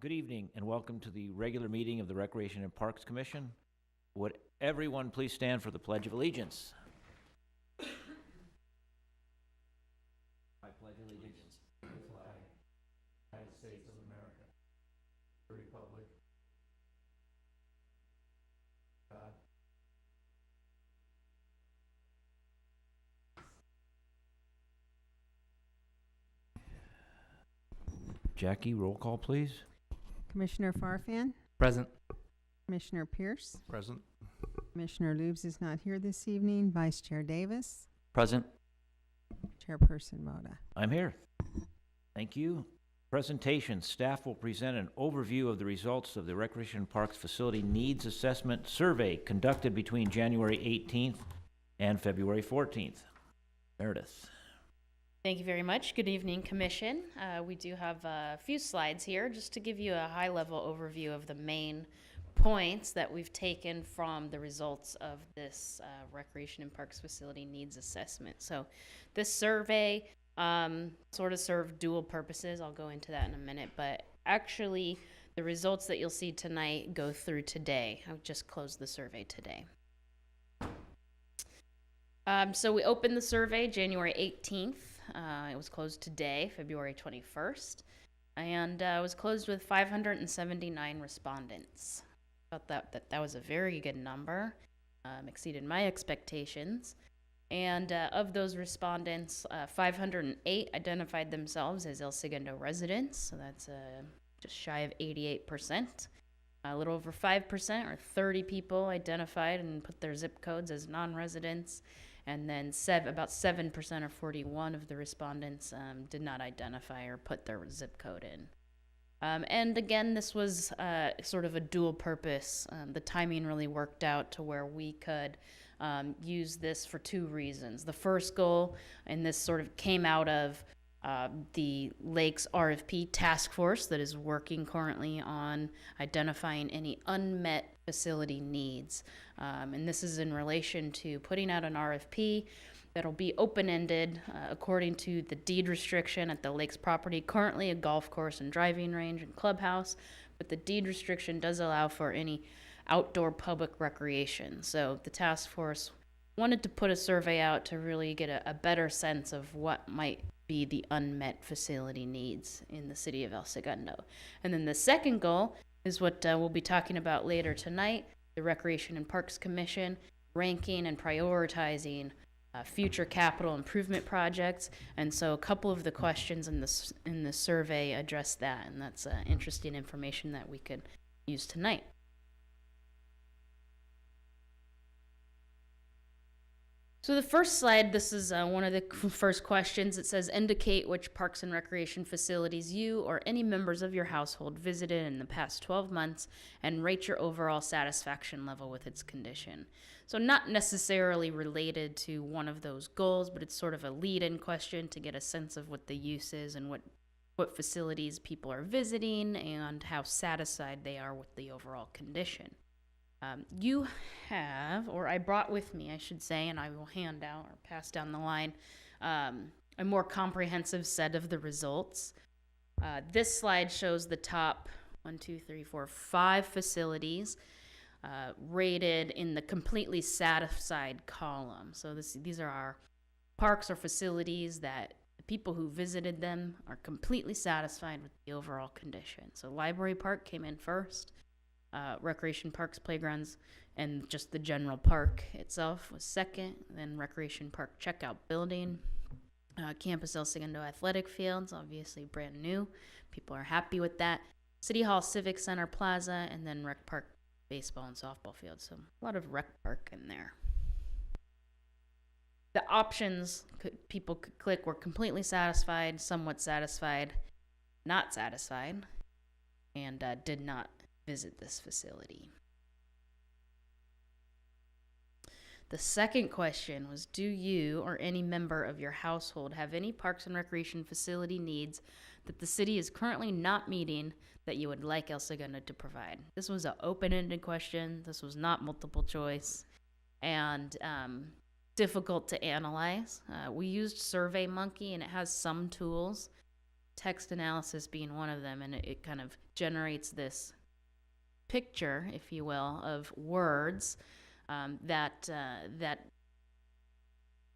Good evening and welcome to the regular meeting of the Recreation and Parks Commission. Would everyone please stand for the Pledge of Allegiance? I pledge allegiance to the flag of the United States of America, the Republic, God. Jackie, roll call please. Commissioner Farfan, Present. Commissioner Pierce, Present. Commissioner Lubes is not here this evening, Vice Chair Davis, Present. Chairperson Moda. I'm here. Thank you. Presentation. Staff will present an overview of the results of the Recreation and Parks Facility Needs Assessment Survey conducted between January 18th and February 14th. Meredith. Thank you very much. Good evening, Commission. We do have a few slides here just to give you a high-level overview of the main points that we've taken from the results of this Recreation and Parks Facility Needs Assessment. So this survey sort of served dual purposes. I'll go into that in a minute, but actually the results that you'll see tonight go through today. I've just closed the survey today. So we opened the survey January 18th. It was closed today, February 21st, and it was closed with 579 respondents. Thought that was a very good number, exceeded my expectations. And of those respondents, 508 identified themselves as El Segundo residents, so that's just shy of 88%. A little over 5%, or 30 people, identified and put their zip codes as non-residents. And then about 7%, or 41 of the respondents, did not identify or put their zip code in. And again, this was sort of a dual purpose. The timing really worked out to where we could use this for two reasons. The first goal, and this sort of came out of the Lakes RFP task force that is working currently on identifying any unmet facility needs. And this is in relation to putting out an RFP that'll be open-ended according to the deed restriction at the Lakes property, currently a golf course and driving range and clubhouse, but the deed restriction does allow for any outdoor public recreation. So the task force wanted to put a survey out to really get a better sense of what might be the unmet facility needs in the city of El Segundo. And then the second goal is what we'll be talking about later tonight, the Recreation and Parks Commission ranking and prioritizing future capital improvement projects. And so a couple of the questions in the survey address that, and that's interesting information that we could use tonight. So the first slide, this is one of the first questions. It says, indicate which parks and recreation facilities you or any members of your household visited in the past 12 months and rate your overall satisfaction level with its condition. So not necessarily related to one of those goals, but it's sort of a lead-in question to get a sense of what the use is and what facilities people are visiting and how satisfied they are with the overall condition. You have, or I brought with me, I should say, and I will hand out or pass down the line, a more comprehensive set of the results. This slide shows the top 5 facilities rated in the completely satisfied column. So these are our parks or facilities that the people who visited them are completely satisfied with the overall condition. So Library Park came in first. Recreation Parks, Playgrounds, and just the general park itself was second. Then Recreation Park Checkout Building, Campus El Segundo Athletic Fields, obviously brand new. People are happy with that. City Hall Civic Center Plaza, and then Rec Park Baseball and Softball Fields. So a lot of Rec Park in there. The options people could click were completely satisfied, somewhat satisfied, not satisfied, and did not visit this facility. The second question was, do you or any member of your household have any parks and recreation facility needs that the city is currently not meeting that you would like El Segundo to provide? This was an open-ended question. This was not multiple choice and difficult to analyze. We used SurveyMonkey, and it has some tools, text analysis being one of them, and it kind of generates this picture, if you will, of words that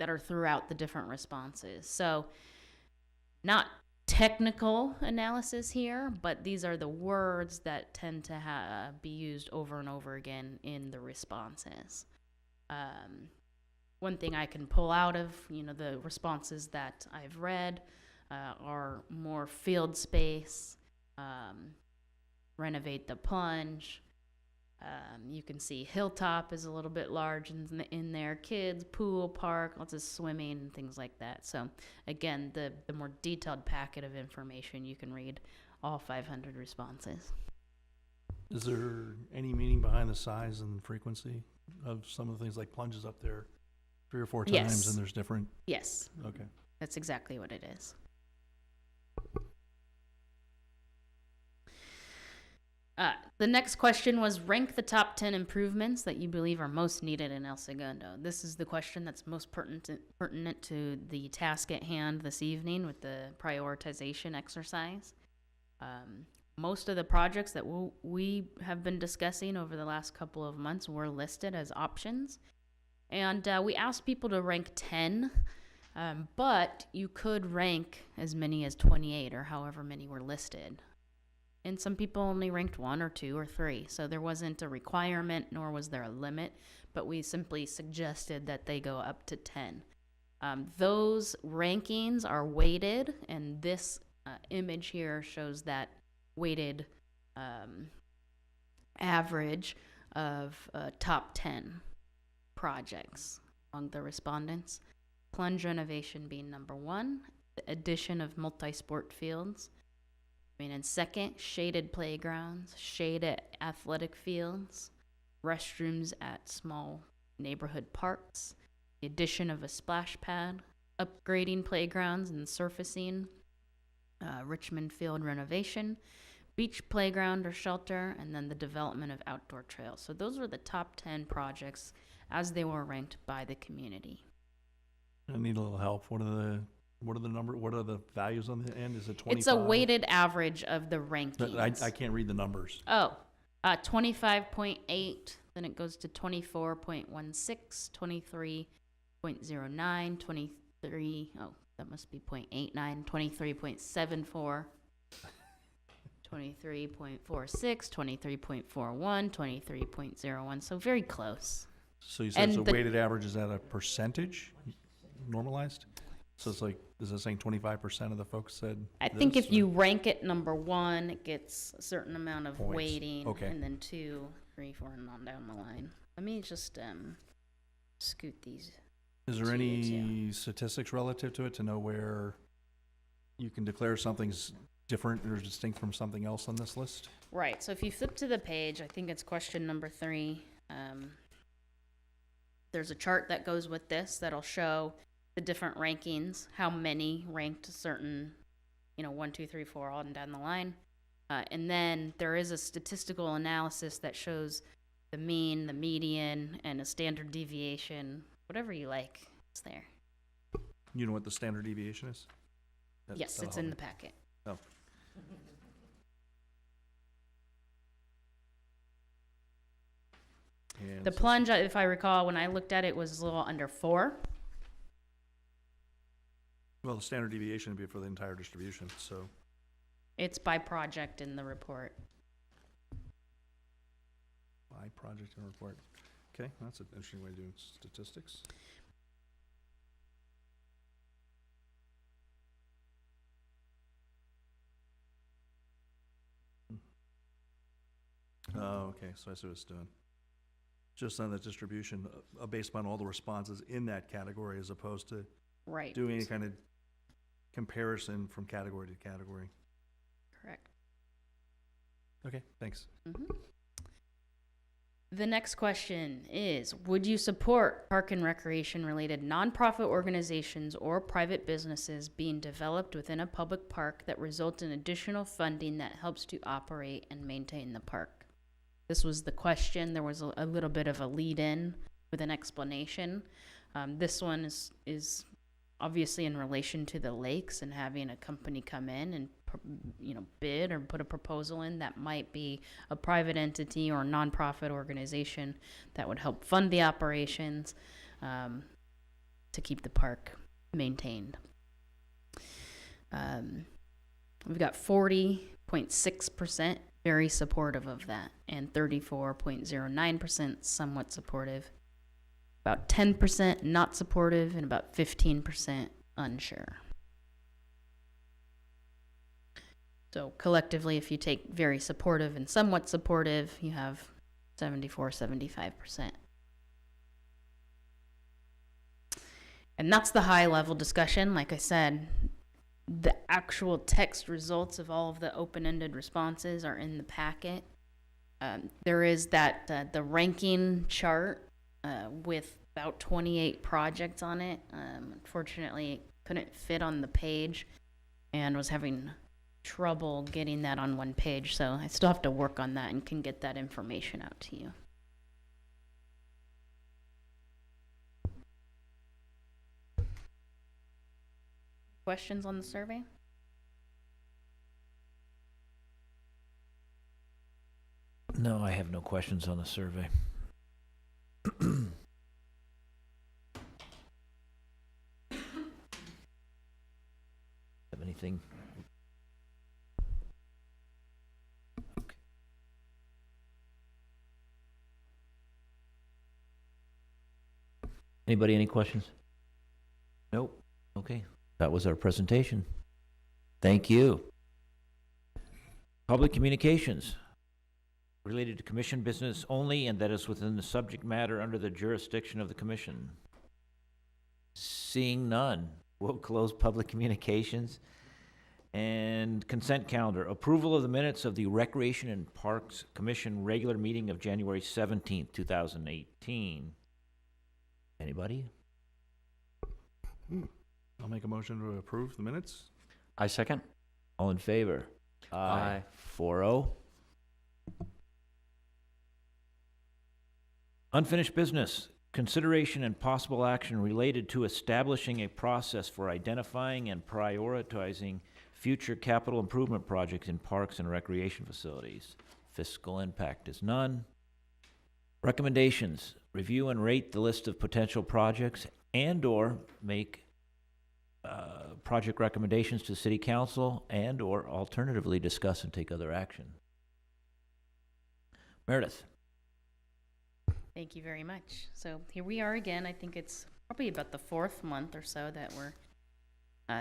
are throughout the different responses. So, not technical analysis here, but these are the words that tend to be used over and over again in the responses. One thing I can pull out of, the responses that I've read are more field space, renovate the plunge. You can see hilltop is a little bit large in there. Kids, pool, park, lots of swimming and things like that. So again, the more detailed packet of information, you can read all 500 responses. Is there any meaning behind the size and frequency of some of the things, like plunges up there 3 or 4 times Yes. and there's different? Yes, Okay. that's exactly what it is. The next question was, rank the top 10 improvements that you believe are most needed in El Segundo. This is the question that's most pertinent to the task at hand this evening with the prioritization exercise. Most of the projects that we have been discussing over the last couple of months were listed as options. And we asked people to rank 10, but you could rank as many as 28 or however many were listed. And some people only ranked 1 or 2 or 3. So there wasn't a requirement, nor was there a limit, but we simply suggested that they go up to 10. Those rankings are weighted, and this image here shows that weighted average of top 10 projects among the respondents. Plunge renovation being number 1, the addition of multi-sport fields. In second, shaded playgrounds, shaded athletic fields, restrooms at small neighborhood parks, the addition of a splash pad, upgrading playgrounds and surfacing, Richmond Field renovation, beach playground or shelter, and then the development of outdoor trails. So those were the top 10 projects as they were ranked by the community. I need a little help. What are the values on the end? Is it 25? It's a weighted average of the rankings. I can't read the numbers. 25.8, then it goes to 24.16, 23.09, 23, that must be 0.89, 23.74, 23.46, 23.41, 23.01, so very close. So you said And it's a weighted average. Is that a percentage normalized? So it's like, is it saying 25% of the folks said I think this, if you rank it number 1, it gets a certain amount of Points. weighting, Okay. and then 2, 3, 4, and on down the line. Let me just scoot these. Is there to any you. statistics relative to it to know where you can declare something's different or distinct from something else on this list? Right, so if you flip to the page, I think it's question number 3. There's a chart that goes with this that'll show the different rankings, how many ranked certain, 1, 2, 3, 4, all down the line. And then there is a statistical analysis that shows the mean, the median, and a standard deviation, whatever you like, it's there. You know what the standard deviation is? Yes, it's in the packet. Oh. And The so- plunge, if I recall, when I looked at it, was a little under 4. Well, the standard deviation would be for the entire distribution, so. It's by project in the report. By project and report. Okay, that's an interesting way of doing statistics. Oh, okay, so I see what it's doing. Just on the distribution, based upon all the responses in that category, as opposed to Right. doing any kind of comparison from category to category. Correct. Okay, thanks. The next question is, would you support park and recreation related nonprofit organizations or private businesses being developed within a public park that result in additional funding that helps to operate and maintain the park? This was the question. There was a little bit of a lead in with an explanation. This one is obviously in relation to the lakes and having a company come in and bid or put a proposal in, that might be a private entity or a nonprofit organization that would help fund the operations to keep the park maintained. We've got 40.6% very supportive of that, and 34.09% somewhat supportive, about 10% not supportive, and about 15% unsure. So collectively, if you take very supportive and somewhat supportive, you have 75%. And that's the high level discussion. Like I said, the actual text results of all of the open-ended responses are in the packet. There is that the ranking chart with about 28 projects on it. Unfortunately, it couldn't fit on the page and was having trouble getting that on one page. So I still have to work on that and can get that information out to you. Questions on the survey? No, I have no questions on the survey. Have anything? Okay. Anybody, any questions? Nope. Okay. That was our presentation. Thank you. Public communications related to commission business only and that is within the subject matter under the jurisdiction of the commission. Seeing none, we'll close public communications. And consent calendar, approval of the minutes of the Recreation and Parks Commission regular meeting of January 17th, 2018. Anybody? I'll make a motion to approve the minutes. I second. All in favor? Aye. 4-0. Unfinished business. Consideration and possible action related to establishing a process for identifying and prioritizing future capital improvement projects in parks and recreation facilities. Fiscal impact is none. Recommendations. Review and rate the list of potential projects and/or make project recommendations to City Council and/or alternatively discuss and take other action. Meredith. Thank you very much. So here we are again. I think it's probably about the 4th month or so that we're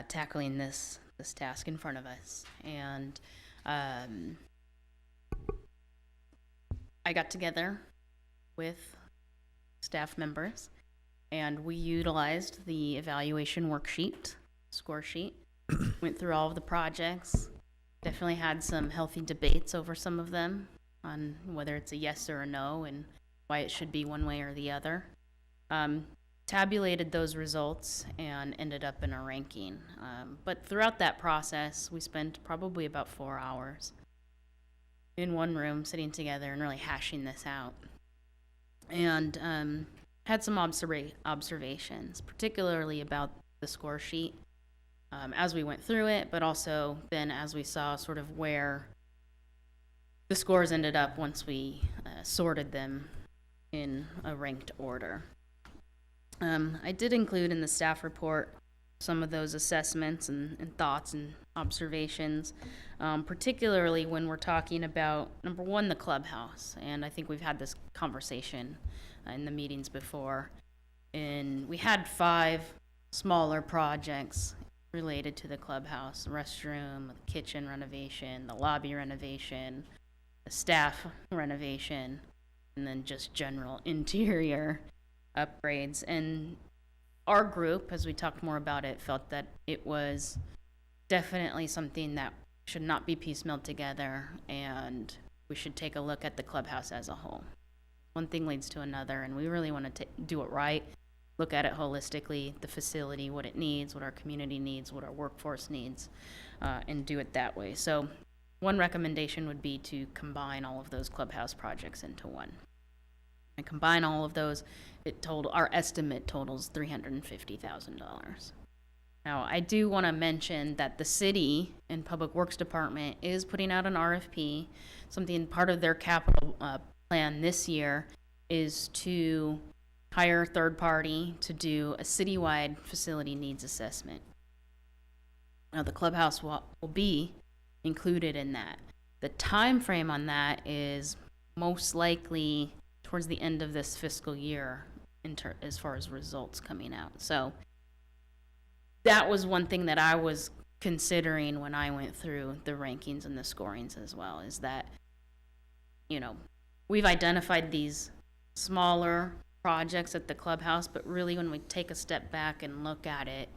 tackling this task in front of us. And I got together with staff members and we utilized the evaluation worksheet, score sheet, went through all of the projects, definitely had some healthy debates over some of them on whether it's a yes or a no and why it should be one way or the other. Tabulated those results and ended up in a ranking. But throughout that process, we spent probably about 4 hours in one room sitting together and really hashing this out. And had some observations, particularly about the score sheet as we went through it, but also then as we saw sort of where the scores ended up once we sorted them in a ranked order. I did include in the staff report some of those assessments and thoughts and observations, particularly when we're talking about, number one, the clubhouse. And I think we've had this conversation in the meetings before. And we had 5 smaller projects related to the clubhouse: the restroom, the kitchen renovation, the lobby renovation, the staff renovation, and then just general interior upgrades. And our group, as we talked more about it, felt that it was definitely something that should not be piecemealed together, and we should take a look at the clubhouse as a whole. One thing leads to another, and we really want to do it right, look at it holistically, the facility, what it needs, what our community needs, what our workforce needs, and do it that way. So one recommendation would be to combine all of those clubhouse projects into one. And combine all of those, our estimate totals $350,000. Now, I do want to mention that the city and Public Works Department is putting out an RFP. Something part of their capital plan this year is to hire a third party to do a citywide facility needs assessment. Now, the clubhouse will be included in that. The time frame on that is most likely towards the end of this fiscal year as far as results coming out. So that was one thing that I was considering when I went through the rankings and the scorings as well, is that, you know, we've identified these smaller projects at the clubhouse, but really when we take a step back and look at it,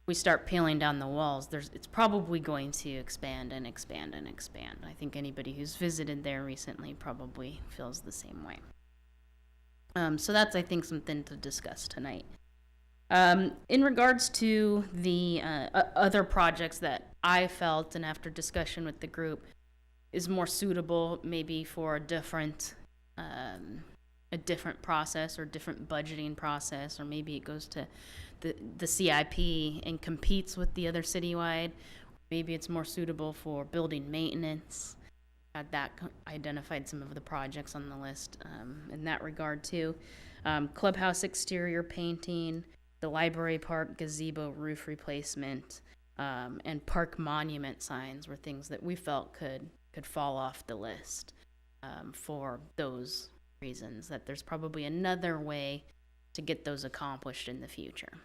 we start peeling down the walls. It's probably going to expand and expand and expand. I think anybody who's visited there recently probably feels the same way. So that's, I think, something to discuss tonight. In regards to the other projects that I felt, and after discussion with the group, is more suitable maybe for a different process or different budgeting process, or maybe it goes to the CIP and competes with the other citywide. Maybe it's more suitable for building maintenance. Had that identified some of the projects on the list in that regard too. Clubhouse exterior painting, the library park gazebo roof replacement, and park monument signs were things that we felt could fall off the list for those reasons, that there's probably another way to get those accomplished in the future.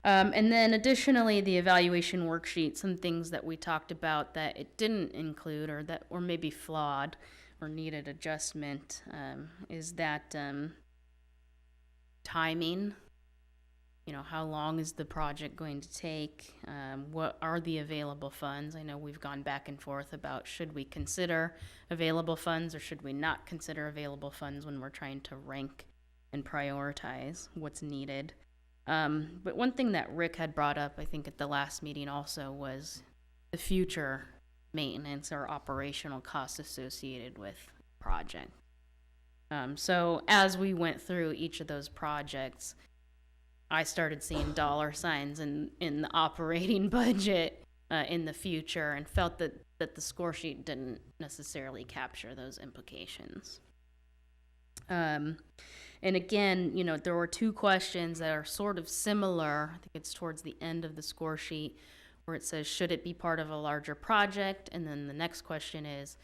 And then additionally, the evaluation worksheet, some things that we talked about that it didn't include, or that were maybe flawed or needed adjustment, is that timing. You know, how long is the project going to take? What are the available funds? I know we've gone back and forth about should we consider available funds or should we not consider available funds when we're trying to rank and prioritize what's needed. But one thing that Rick had brought up, I think, at the last meeting also was the future maintenance or operational costs associated with the project. So as we went through each of those projects, I started seeing dollar signs in the operating budget in the future, and felt that the score sheet didn't necessarily capture those implications. And again, you know, there were two questions that are sort of similar. I think it's towards the end of the score sheet where it says, should it be part of a larger project? And then the next question is,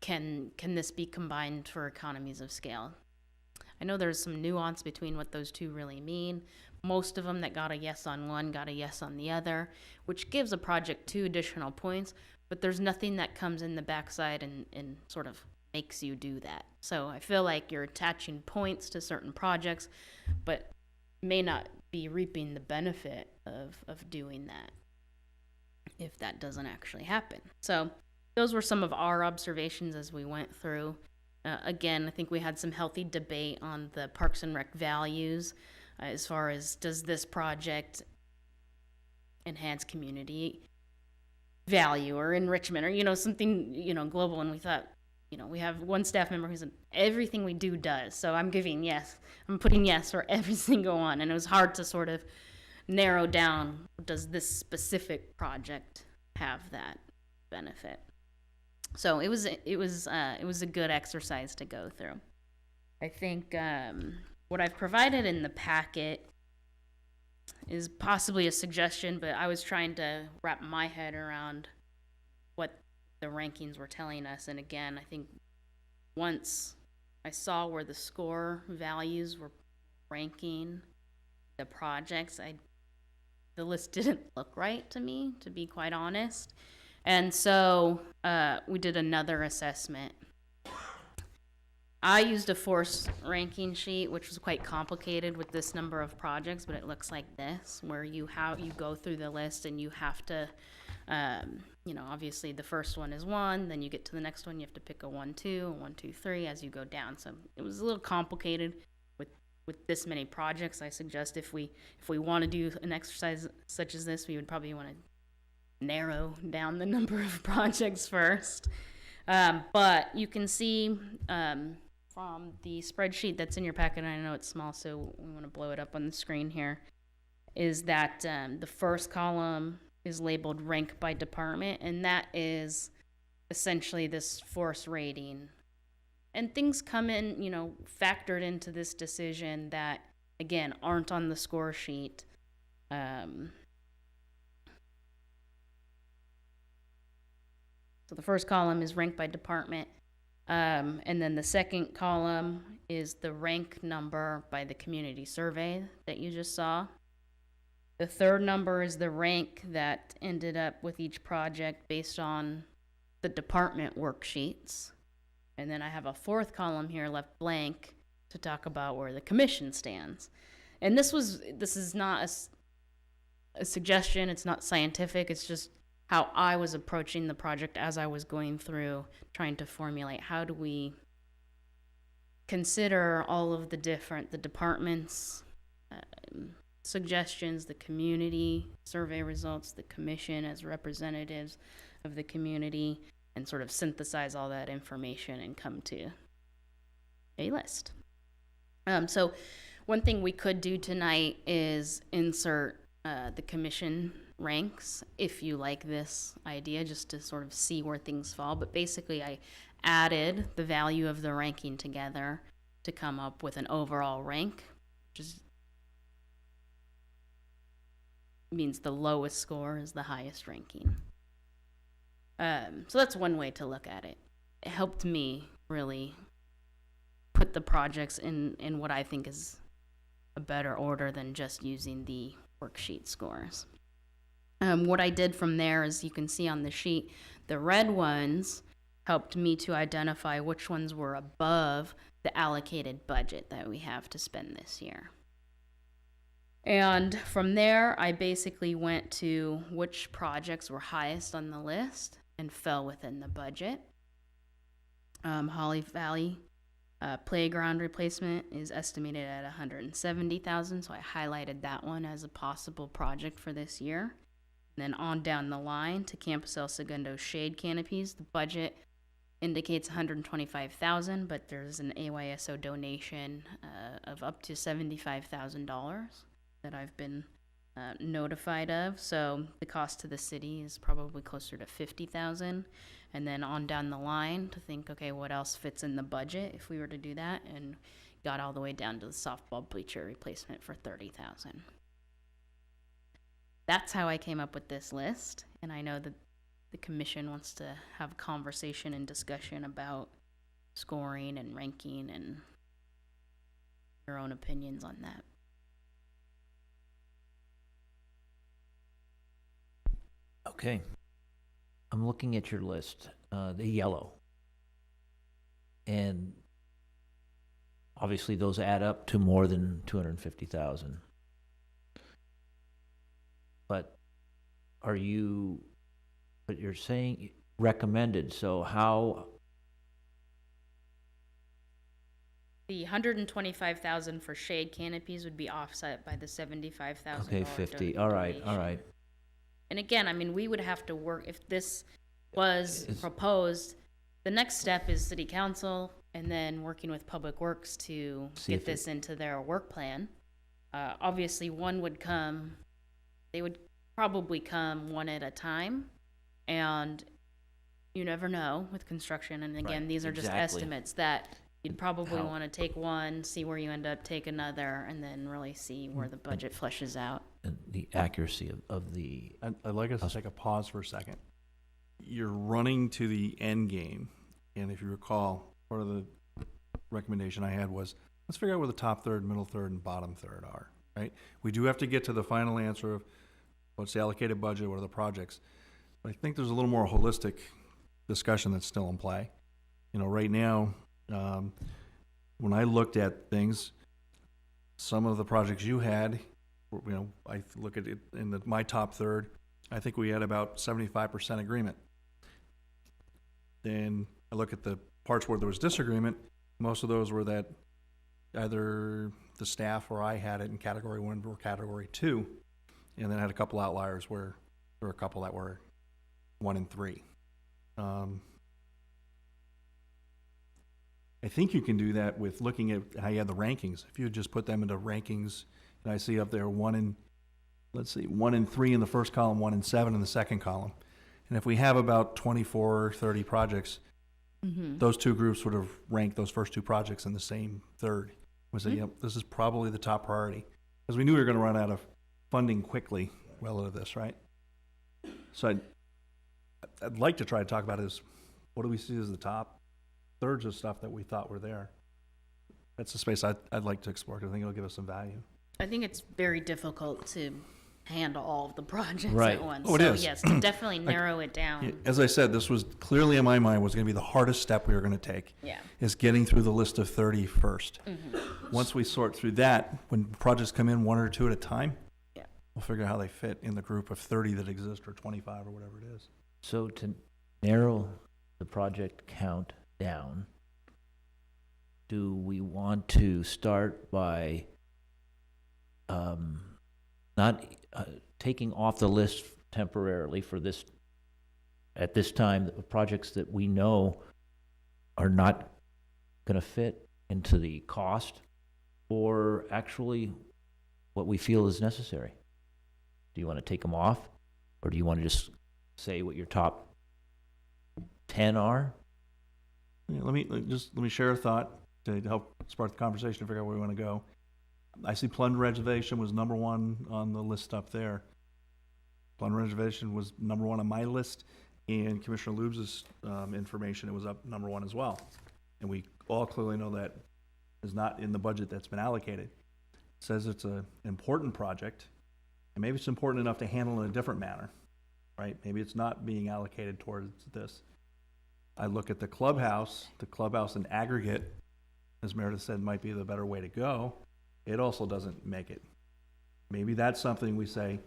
can this be combined for economies of scale? I know there's some nuance between what those two really mean. Most of them that got a yes on one got a yes on the other, which gives a project 2 additional points, but there's nothing that comes in the backside and sort of makes you do that. So I feel like you're attaching points to certain projects, but may not be reaping the benefit of doing that if that doesn't actually happen. So those were some of our observations as we went through. Again, I think we had some healthy debate on the Parks and Rec values as far as, does this project enhance community value or enrichment or, you know, something, you know, global. And we thought, you know, we have one staff member who said everything we do does. So I'm giving yes. I'm putting yes for every single one. And it was hard to sort of narrow down, does this specific project have that benefit? So it was a good exercise to go through. I think what I've provided in the packet is possibly a suggestion, but I was trying to wrap my head around what the rankings were telling us. And again, I think once I saw where the score values were ranking the projects, the list didn't look right to me, to be quite honest. And so we did another assessment. I used a force ranking sheet, which was quite complicated with this number of projects, but it looks like this, where you go through the list and you have to, you know, obviously the first one is 1, then you get to the next one, you have to pick a 1, 2, a 1, 2, 3 as you go down. So it was a little complicated with this many projects. I suggest if we want to do an exercise such as this, we would probably want to narrow down the number of projects first. But you can see from the spreadsheet that's in your packet, and I know it's small, so we want to blow it up on the screen here, is that the first column is labeled rank by department, and that is essentially this force rating. And things come in, factored into this decision that, again, aren't on the score sheet. So the first column is rank by department. And then the second column is the rank number by the community survey that you just saw. The third number is the rank that ended up with each project based on the department worksheets. And then I have a fourth column here left blank to talk about where the commission stands. And this is not a suggestion, it's not scientific, it's just how I was approaching the project as I was going through, trying to formulate how do we consider all of the departments, suggestions, the community survey results, the commission as representatives of the community, and sort of synthesize all that information and come to a list. So one thing we could do tonight is insert the commission ranks, if you like this idea, just to sort of see where things fall. But basically I added the value of the ranking together to come up with an overall rank, which means the lowest score is the highest ranking. So that's one way to look at it. It helped me really put the projects in what I think is a better order than just using the worksheet scores. What I did from there, as you can see on the sheet, the red ones helped me to identify which ones were above the allocated budget that we have to spend this year. And from there, I basically went to which projects were highest on the list and fell within the budget. Holly Valley playground replacement is estimated at $170,000, so I highlighted that one as a possible project for this year. And then on down the line to Campus El Segundo shade canopies, the budget indicates $125,000, but there's an AYSO donation of up to $75,000 that I've been notified of. So the cost to the city is probably closer to $50,000. And then on down the line to think, okay, what else fits in the budget if we were to do that, and got all the way down to the softball bleacher replacement for $30,000. That's how I came up with this list, and I know that the commission wants to have a conversation and discussion about scoring and ranking and your own opinions on that. Okay. I'm looking at your list, the yellow. And obviously those add up to more than 250,000. But you're saying recommended, so how? The $125,000 for shade canopies would be offset by the $75,000. Okay, 50, all right. And again, I mean, we would have to work, if this was proposed, the next step is city council and then working with Public Works to get this into their work plan. Obviously, they would probably come one at a time, and you never know with construction. And again, Right, these are just exactly. estimates that you'd probably How- want to take one, see where you end up, take another, and then really see where the budget fleshes out. And the accuracy of the, I'd like us to take a pause for a second. You're running to the end game, and if you recall, part of the recommendation I had was, let's figure out where the top third, middle third, and bottom third are, right? We do have to get to the final answer of what's the allocated budget, what are the projects. But I think there's a little more holistic discussion that's still in play. Right now, when I looked at things, some of the projects you had, I look at it in my top third, I think we had about 75% agreement. Then I look at the parts where there was disagreement, most of those were that either the staff or I had it in category 1 or category 2, and then I had a couple outliers where there were a couple that were 1 and 3. I think you can do that with looking at how you have the rankings. If you just put them into rankings, and I see up there 1 and 3 in the first column, 1 and 7 in the second column. And if we have about 24 or 30 projects, those two groups would have ranked those first two projects in the same third. We say, yep, this is probably the top priority. Because we knew we were going to run out of funding quickly relative to this, right? So I'd like to try to talk about is what do we see as the top thirds of stuff that we thought were there. That's the space I'd like to explore because I think it'll give us some value. I think it's very difficult to handle all of the projects Right. at once. Oh, it so is. yes, to definitely narrow it down. As I said, this was clearly in my mind was going to be the hardest step we were going to take. Yeah. Is getting through the list of 30 first. Once we sort through that, when projects come in 1 or 2 at a time, Yeah. we'll figure out how they fit in the group of 30 that exist or 25 or whatever it is. So to narrow the project count down, do we want to start by not taking off the list temporarily for this, at this time, the projects that we know are not going to fit into the cost, or actually what we feel is necessary? Do you want to take them off, or do you want to just say what your top 10 are? Yeah, let me share a thought to help spark the conversation to figure out where we want to go. I see plunge reservation was number 1 on the list up there. Plunge reservation was number 1 on my list, and Commissioner Lubes' information, it was up number 1 as well. And we all clearly know that is not in the budget that's been allocated. It says it's an important project, and maybe it's important enough to handle in a different manner, right? Maybe it's not being allocated towards this. I look at the clubhouse in aggregate, as Meredith said, might be the better way to go. It also doesn't make it. Maybe that's something we say,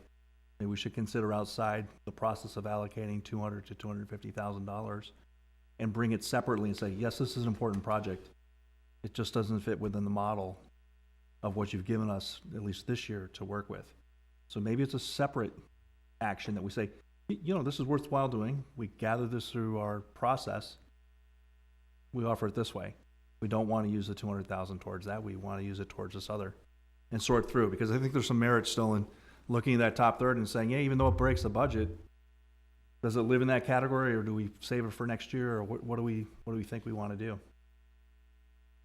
maybe we should consider outside the process of allocating $200,000 to $250,000 and bring it separately and say, yes, this is an important project. It just doesn't fit within the model of what you've given us, at least this year, to work with. So maybe it's a separate action that we say, you know, this is worthwhile doing. We gather this through our process. We offer it this way. We don't want to use the 200,000 towards that. We want to use it towards this other and sort through, because I think there's some merit still in looking at that top third and saying, yeah, even though it breaks the budget, does it live in that category, or do we save it for next year, or what do we think we want to do?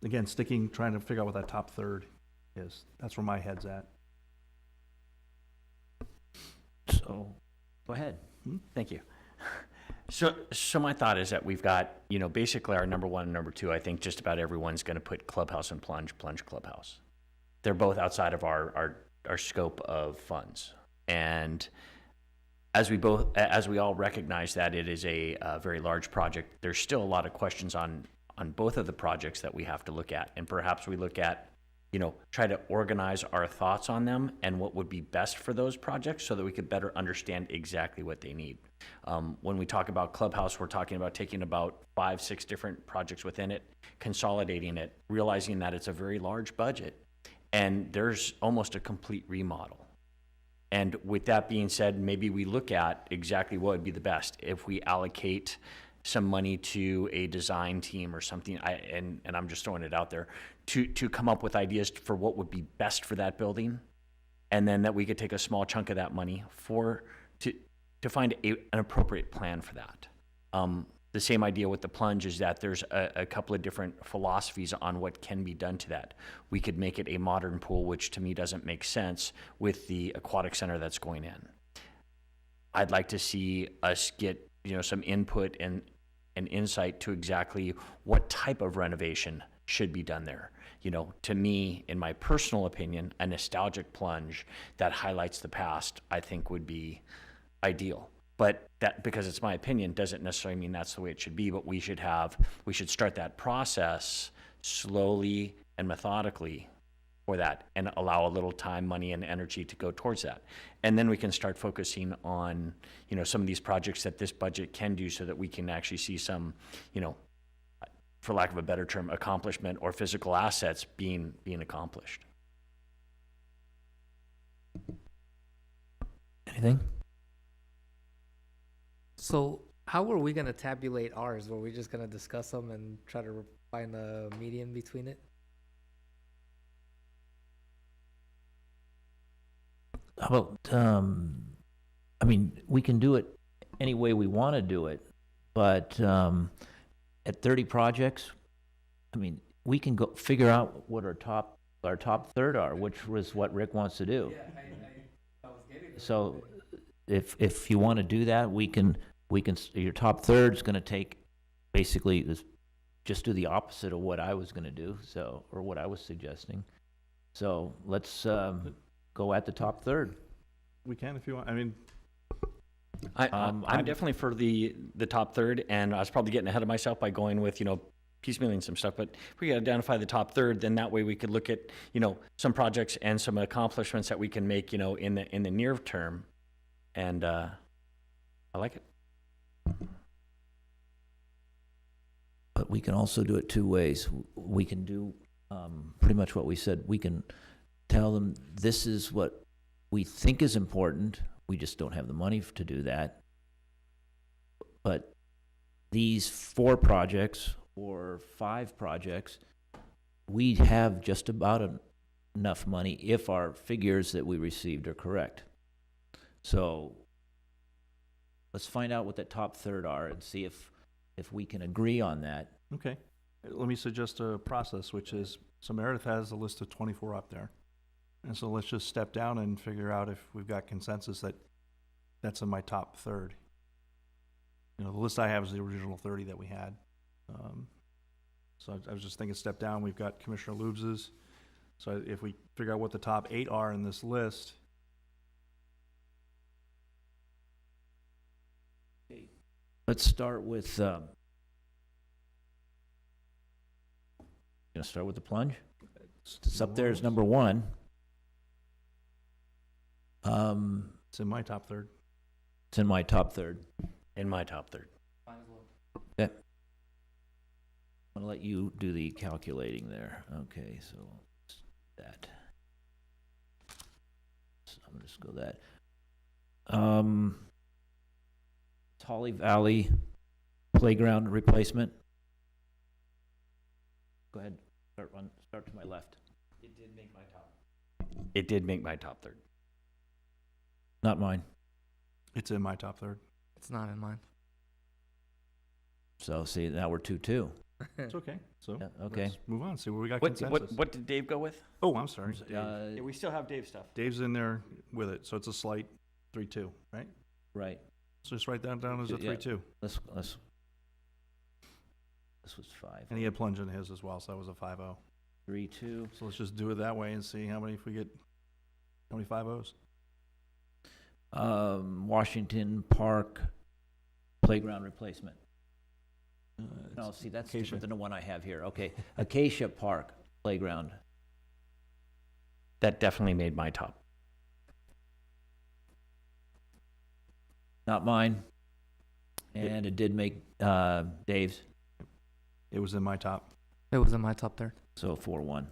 Again, trying to figure out what that top third is. That's where my head's at. So, go ahead. Thank you. So my thought is that we've got, basically our number 1 and number 2, I think just about everyone's going to put clubhouse and plunge clubhouse. They're both outside of our scope of funds. And as we all recognize that it is a very large project, there's still a lot of questions on both of the projects that we have to look at. And perhaps we look at, try to organize our thoughts on them and what would be best for those projects so that we could better understand exactly what they need. When we talk about Clubhouse, we're talking about taking about 5-6 different projects within it, consolidating it, realizing that it's a very large budget, and there's almost a complete remodel. And with that being said, maybe we look at exactly what would be the best if we allocate some money to a design team or something, and I'm just throwing it out there, to come up with ideas for what would be best for that building, and then that we could take a small chunk of that money to find an appropriate plan for that. The same idea with the plunge is that there's a couple of different philosophies on what can be done to that. We could make it a modern pool, which to me doesn't make sense with the aquatic center that's going in. I'd like to see us get some input and insight to exactly what type of renovation should be done there. To me, in my personal opinion, a nostalgic plunge that highlights the past, I think would be ideal. But that, because it's my opinion, doesn't necessarily mean that's the way it should be, but we should start that process slowly and methodically for that, and allow a little time, money, and energy to go towards that. And then we can start focusing on, some of these projects that this budget can do so that we can actually see some, for lack of a better term, accomplishment or physical assets being accomplished. Anything? So How were we gonna tabulate ours? Were we just gonna discuss them and try to find a median between it? How about, I mean, we can do it any way we want to do it, but at 30 projects, I mean, we can go figure out what our top third are, which was what Rick wants to do. I was getting. So if you want to do that, your top third's going to take basically just do the opposite of what I was going to do, or what I was suggesting. So let's go at the top third. We can if you want. I mean, I'm I'm- definitely for the top third, and I was probably getting ahead of myself by going with, piecemealing some stuff, but if we could identify the top third, then that way we could look at, some projects and some accomplishments that we can make, in the near term. And, I like it. But we can also do it two ways. We can do pretty much what we said. We can tell them this is what we think is important. We just don't have the money to do that. But these 4 projects or 5 projects, we have just about enough money if our figures that we received are correct. So let's find out what the top third are and see if we can agree on that. okay. Let me suggest a process, which is, so Meredith has a list of 24 up there. And so let's just step down and figure out if we've got consensus that that's in my top third. The list I have is the original 30 that we had. So I was just thinking step down, we've got Commissioner Lubes's. So if we figure out what the top 8 are in this list, Let's start with, gonna start with the plunge? It's up there as number 1. it's in my top third. It's in my top third. In my top third. I'm gonna let you do the calculating there. Okay, so that. So I'm gonna just go that. Holly Valley playground replacement. Go ahead, start to my left. It did make my top third. Not mine. It's in my top third. It's not in mine. So see, now we're 2-2. It's okay. So Yeah, okay. let's move on, see where we got What consensus. what did Dave go with? Oh, I'm sorry. We still have Dave's stuff. Dave's in there with it, so it's a slight 3-2, right? Right. So just write that down as a Yeah. 3-2. This was 5. And he had plunge in his as well, so that was a 5-0. 3-2. So let's just do it that way and see how many 5-0s. Washington Park playground replacement. No, see, that's Acacia. different than the one I have here. Okay, Acacia Park playground. That definitely made my top. Not mine. And it did make Dave's, It was in my top. It was in my top third. so 4-1.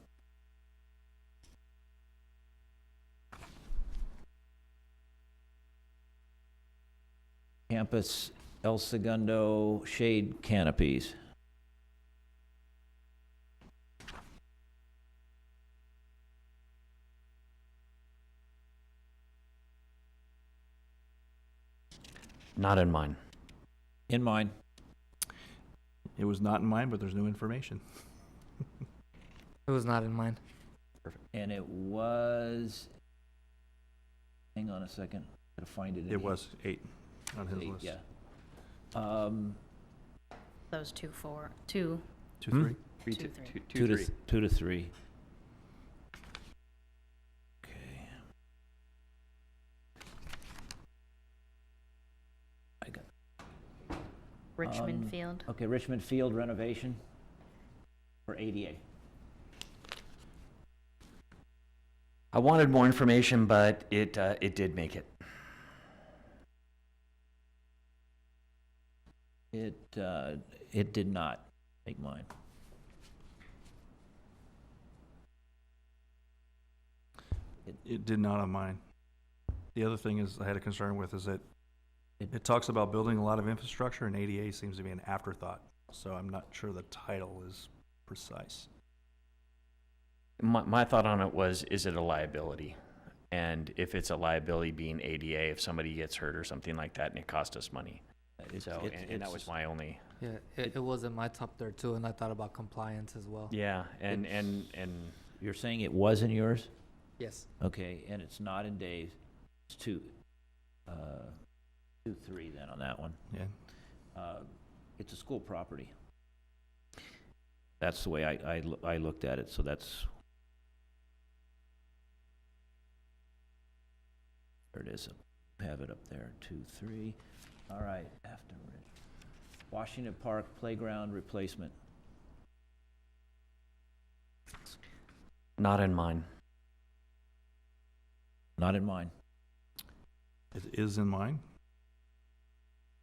Campus El Segundo shade canopies. Not in mine. In mine. It was not in mine, but there's new information. It was not in mine. And it was, hang on a second, gotta find it in here. It was 8 on his 8, list. yeah. Those 2-4-2. 2-3. 2 to 3. Okay. I got, Richmond Um, Field. okay, Richmond Field renovation for ADA. I wanted more information, but it did make it. It did not make mine. It did not on mine. The other thing is I had a concern with is that It talks about building a lot of infrastructure, and ADA seems to be an afterthought, so I'm not sure the title is precise. My thought on it was, is it a liability? And if it's a liability being ADA, if somebody gets hurt or something like that and it cost us money. So, and that was my only, Yeah, it was in my top third too, and I thought about compliance as well. yeah, and You're saying it was in yours? Yes. Okay, and it's not in Dave's. It's 2, 3 then on that one. Yeah. It's a school property. That's the way I looked at it, so that's. There it is. Have it up there, 2, 3. All right, after Washington Park Playground replacement. not in mine. Not in mine. It is in mine.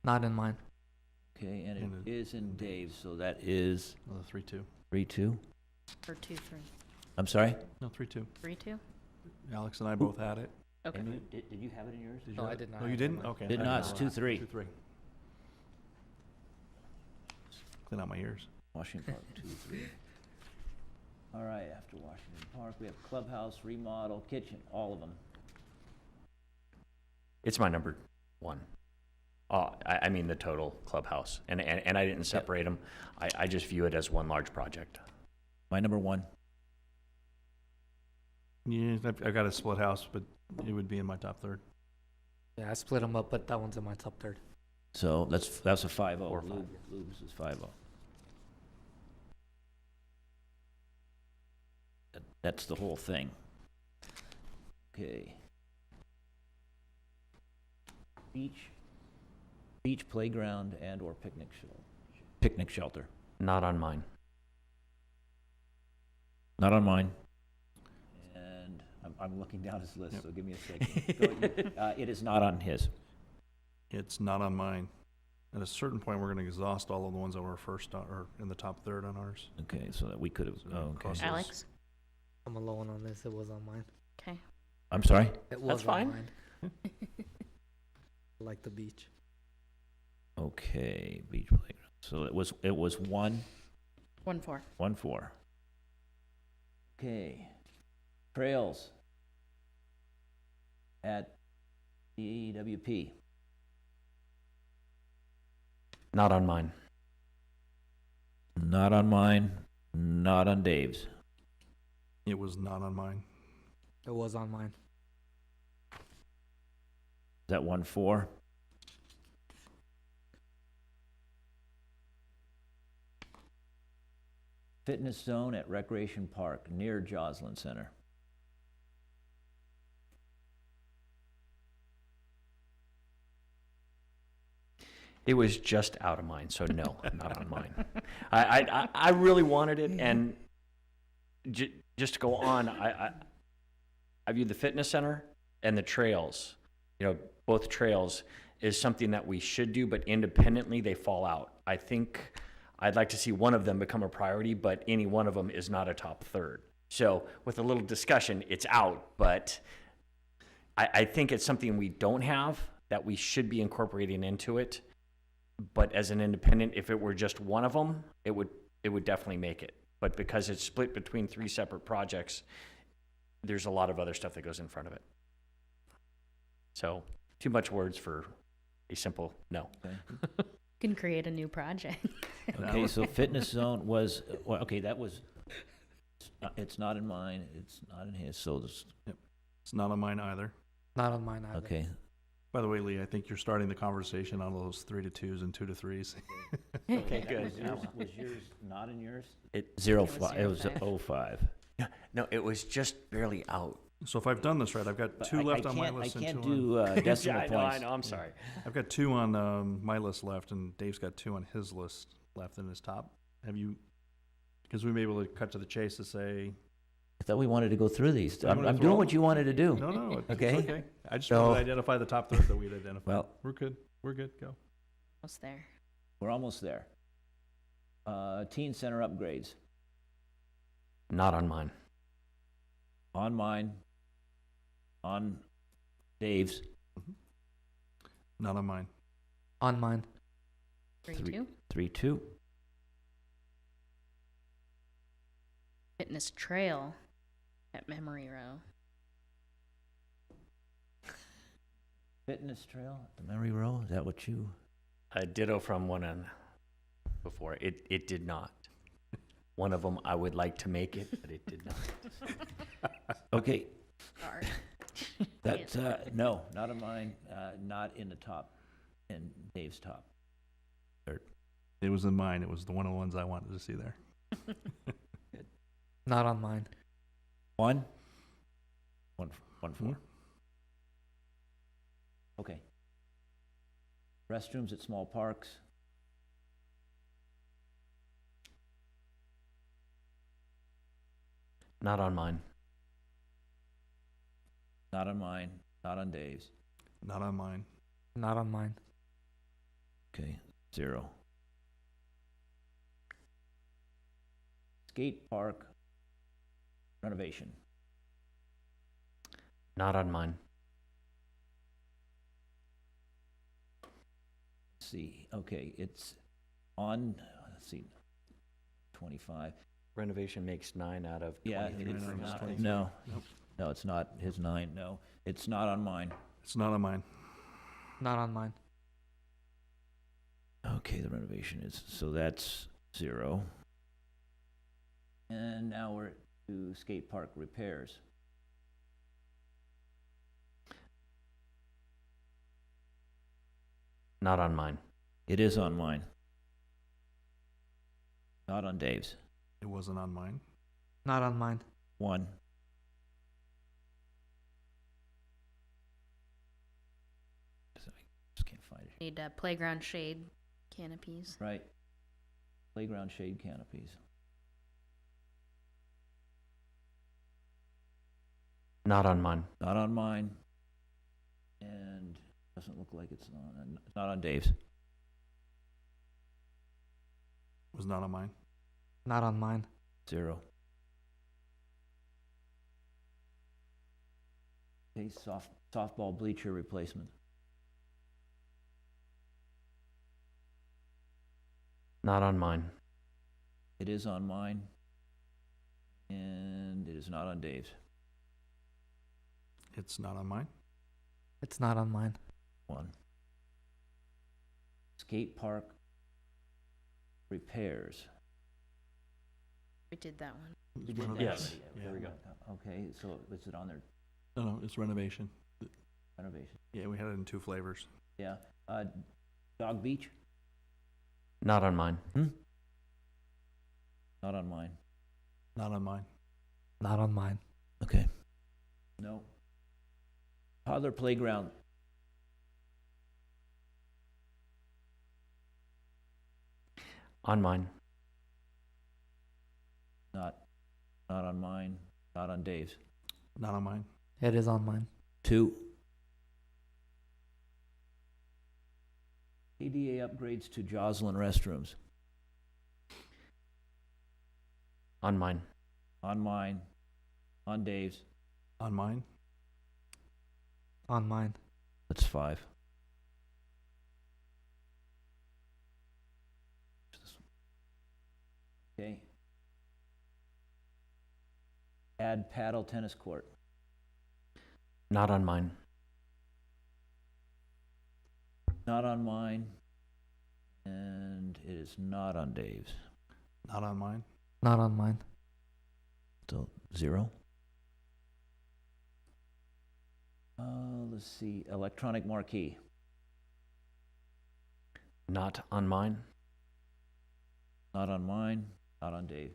Not in mine. Okay, and And it is in Dave's, so that is 3-2. 3-2. Or 2-3. I'm sorry? No, 3-2. 3-2? Alex and I both had it. Okay. And did you have it in yours? Did No, you I have it? did not Oh, you have it in didn't? mine. Okay. Did I not, it's 2-3. 2-3. Clean out my ears. Washington Park, 2-3. All right, after Washington Park, we have clubhouse, remodel, kitchen, all of them. It's my number 1. I mean the total clubhouse, and I didn't separate them. I just view it as one large project. My number 1. Yeah, I've got a split house, but it would be in my top third. Yeah, I split them up, but that one's in my top third. So that's a 5-0. 4 or 5. Lubes is 5-0. That's the whole thing. Okay. Beach playground and or picnic shelter. Not on mine. Not on mine. And I'm looking down his list, Yep. so give me a second. It is not on his. It's not on mine. At a certain point, we're going to exhaust all of the ones that were first or in the top third on ours. Okay, so that we could have, So oh, okay. cross- Alex? I'm alone on this. It was on mine. Okay. I'm sorry? It was fine. on mine. I like the beach. Okay, beach playground. So it was 1-4. 1-4. Okay. Trails at the EWP. Not on mine. Not on mine, not on Dave's. It was not on mine. It was on mine. Is that 1-4? Fitness zone at Recreation Park near Joslin Center. It was just out of mine, so no, not on mine. I really wanted it, and just to go on, I view the fitness center and the trails, both trails is something that we should do, but independently they fall out. I think I'd like to see one of them become a priority, but any one of them is not a top third. So with a little discussion, it's out, but I think it's something we don't have that we should be incorporating into it. But as an independent, if it were just one of them, it would definitely make it. But because it's split between 3 separate projects, there's a lot of other stuff that goes in front of it. So, too much words for a simple no. You can create a new project. Okay, so fitness zone was, well, okay, that was, it's not in mine, it's not in his, so this, It's not on mine either. Not on mine either. okay. By the way, Lee, I think you're starting the conversation on those 3-2s and 2-3s. Okay, good. Was yours not in yours? It, 0-5, it was 0-5. 0-5. no, it was just barely out. So if I've done this right, I've got But 2 I left on my can't- list I and can't 2 on... do decimal I points. know, I'm sorry. I've got 2 on my list left, and Dave's got 2 on his list left in his top. Have you... Because we may be able to cut to the chase to say... I thought we wanted to go through these. You wanna I'm throw doing them? what you wanted to do. No, it's Okay. okay. I just So- wanted to identify the top third that we'd identified. Well, We're good. We're good. Go. Almost there. we're almost there. Teen center upgrades, Not on mine. on mine, on Dave's, Not on mine. On mine. 3-2. 3-2. Fitness Trail at Memory Row. Fitness Trail at the Memory Row, is that what you? Ditto from one on before. It did not. One of them, I would like to make it, but it did not. Okay, Sorry. that's, no, not on mine, not in the top, in Dave's top. It was in mine. It was one of the ones I wanted to see there. Not on mine. 1? 1-4. Okay. Restrooms at small parks, Not on mine. not on mine, not on Dave's. Not on mine. Not on mine. Okay, 0. Skate park renovation, Not on mine. let's see, okay, it's on, let's see, 25. Renovation makes 9 out of 20. Yeah, Twenty-three it's minutes, not, 23. no, Nope. no, it's not his 9, no, it's not on mine. It's not on mine. Not on mine. Okay, the renovation is, so that's 0. And now we're to skate park repairs. Not on mine. It is on mine. Not on Dave's. It wasn't on mine. Not on mine. 1. Just can't find it. Need playground shade canopies. Right. Playground shade canopies. Not on mine. Not on mine. And doesn't look like it's on, it's not on Dave's. It was not on mine. Not on mine. 0. Okay, softball bleacher replacement. Not on mine. It is on mine. And it is not on Dave's. It's not on mine. It's not on mine. 1. Skate park repairs. We did that one. We It's did that renovation. Yes. already. There we go. Okay, so is it on their No, it's renovation. renovation? Yeah, we had it in 2 flavors. Yeah. Dog Beach? Not on mine. Not on mine. Not on mine. Not on mine. Okay. No. Toddler playground. On mine. Not on mine. Not on Dave's. Not on mine. It is on mine. 2. ADA upgrades to Joslin restrooms. On mine. On mine. On Dave's. On mine. On mine. That's 5. Okay. Add paddle tennis court. Not on mine. Not on mine. And it is not on Dave's. Not on mine. Not on mine. So 0. Let's see. Electronic marquee. Not on mine. Not on mine. Not on Dave.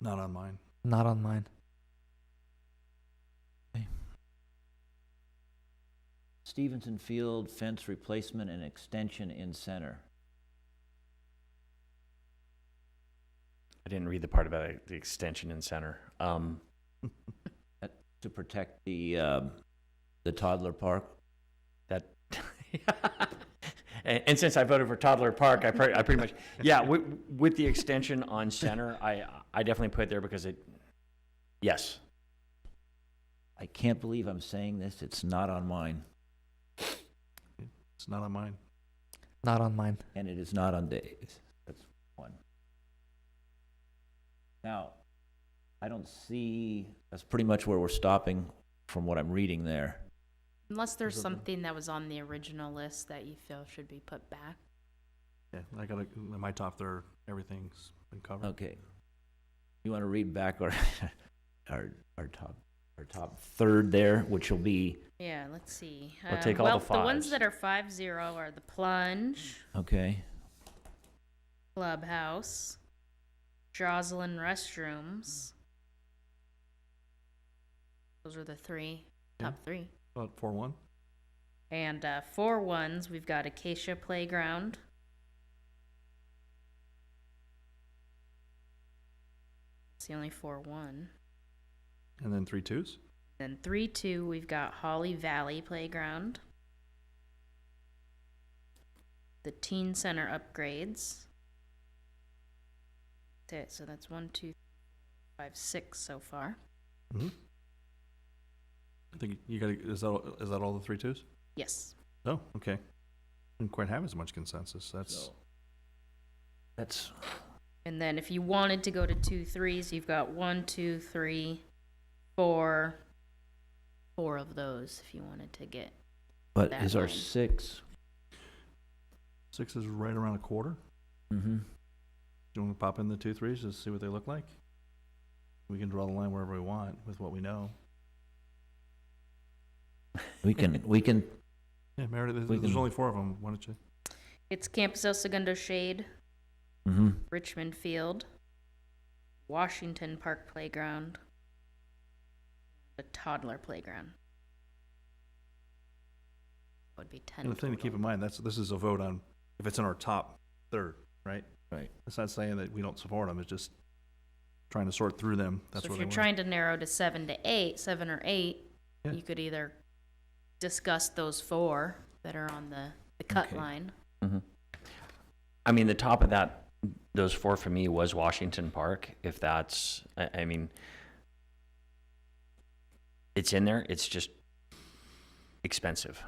Not on mine. Not on mine. Stevenson Field fence replacement and extension in center. I didn't read the part about the extension in center. To protect the toddler park. That and since I voted for Toddler Park, I pretty much with the extension on center, I definitely put it there because yes. I can't believe I'm saying this. It's not on mine. It's not on mine. Not on mine. and it is not on Dave's. That's one. Now, I don't see, that's pretty much where we're stopping from what I'm reading there. Unless there's Is it the- something that was on the original list that you feel should be put back. Yeah, I got my top third, everything's been covered. Okay. You want to read back our, our top third there, which will be, Yeah, let's see. We'll take all the The ones fives. that are 5-0 are the Plunge, okay, Clubhouse, Jocelyn Restrooms. Those are the top three. About 4-1? And 4-1s, we've got Acacia Playground. It's the only 4-1. And then 3-2s? Then 3-2, we've got Holly Valley Playground. The Teen Center upgrades. Okay, so that's 1, 2, 5, 6 so far. Mm-hmm. I think you got is that all the 3-2s? Yes. Oh, okay. Didn't quite have as much consensus. that's, And then if you wanted to go to 2-3s, you've got 1, 2, 3, 4. 4 of those if you wanted to get. but That is our line. 6? 6 is right around a quarter. Mm-hmm. Do you want to pop in the 2-3s to see what they look like? We can draw the line wherever we want with what we know. We can, Yeah, Meredith, We there's can- only 4 of them. Why don't you? It's Campus El Segundo Shade, mm-hmm. Richmond Field, Washington Park Playground, the Toddler Playground. Would be 10 And the thing to keep total. in mind, this is a vote on if it's in our top third, right? Right. It's not saying that we don't support them. It's just trying to sort through them. That's So what if you're they trying to narrow to 7 or 8, Yeah. you could either discuss those 4 that are on the cut Okay. line. Mm-hmm. I mean, the top of that, those 4 for me was Washington Park. If that's, I mean, it's in there. It's just expensive.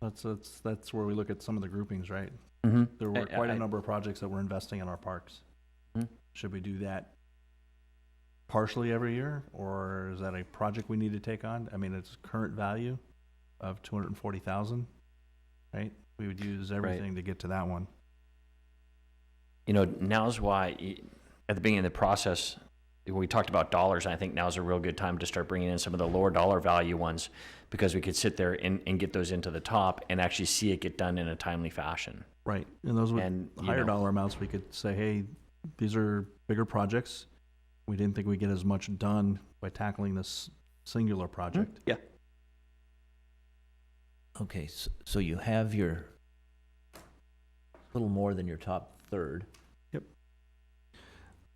That's where we look at some of the groupings, right? Mm-hmm. There were quite a number of projects that we're investing in our parks. Mhm. Should we do that partially every year, or is that a project we need to take on? I mean, it's current value of 240,000, right? We would use everything to get to that one. You know, now's why, at the beginning of the process, when we talked about dollars, I think now's a real good time to start bringing in some of the lower dollar value ones, because we could sit there and get those into the top and actually see it get done in a timely fashion. Right, and those with And, you higher know- dollar amounts, we could say, hey, these are bigger projects. We didn't think we'd get as much done by tackling this singular project. Yeah. Okay, so you have your little more than your top third.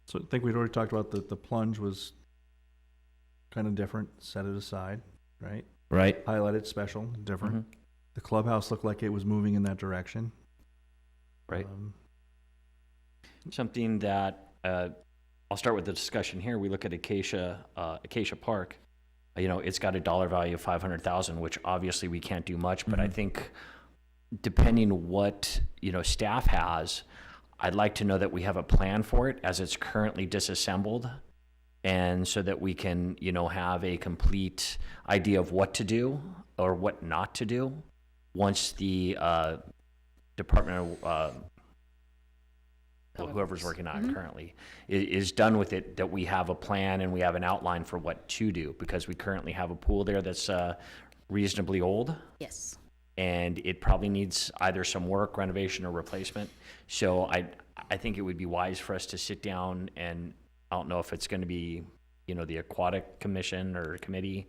So I think we'd already talked about the plunge was kind of different, set it aside, right? Right. Highlighted special, different. Mhm. The clubhouse looked like it was moving in that direction. Right. Um, Something that, I'll start with the discussion here. We look at Acacia Park. You know, it's got a dollar value of 500,000, which obviously we can't do much, but I Mhm. think depending what, you know, staff has, I'd like to know that we have a plan for it as it's currently disassembled, and so that we can, you know, have a complete idea of what to do or what not to do once the Department of well, whoever's working on it Mhm. currently is done with it, that we have a plan and we have an outline for what to do, because we currently have a pool there that's reasonably old, Yes. and it probably needs either some work, renovation, or replacement. So I think it would be wise for us to sit down, and I don't know if it's going to be, you know, the aquatic commission or committee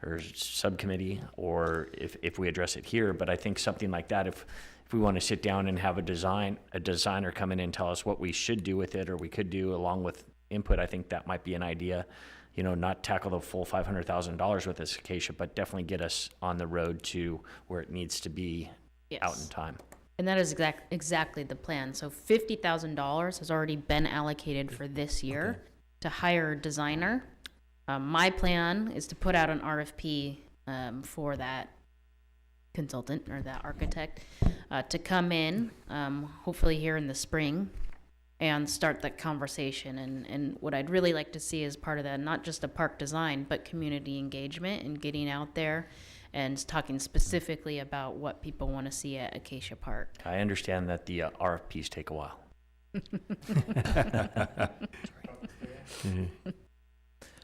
or subcommittee, or if we address it here, but I think something like that, if we want to sit down and have a designer come in and tell us what we should do with it, or we could do along with input, I think that might be an idea. You know, not tackle the full $500,000 with this Acacia, but definitely get us on the road to where it needs to be Yes. out in time. And that is exactly the plan. So $50,000 has already been allocated for this year to hire a designer. My plan is to put out an RFP for that consultant or that architect to come in, hopefully here in the spring, and start that conversation. And what I'd really like to see as part of that, not just a park design, but community engagement and getting out there and talking specifically about what people want to see at Acacia Park. I understand that the RFPs take a while.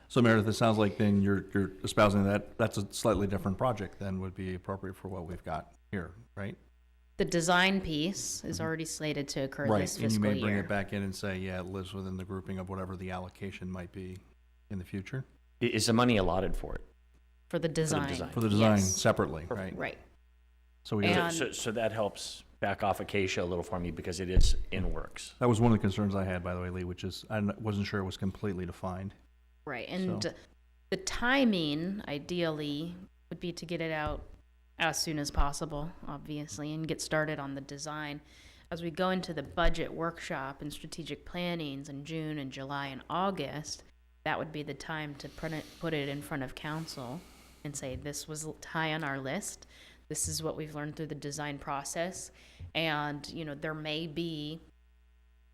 So Meredith, it sounds like then you're espousing that that's a slightly different project than would be appropriate for what we've got here, right? The design piece is already slated to occur Right, this and you fiscal may bring year. it back in and say, yeah, it lives within the grouping of whatever the allocation might be in the future? Is the money allotted for it? For the design. design. For the design Yes. separately, right? Right. So we, And- So that helps back off Acacia a little for me because it is in works. that was one of the concerns I had, by the way, Lee, which is wasn't sure it was completely defined. Right, and So- the timing, ideally, would be to get it out as soon as possible, obviously, and get started on the design. As we go into the budget workshop and strategic plannings in June and July and August, that would be the time to put it in front of council and say, this was high on our list. This is what we've learned through the design process. And, you know, there may be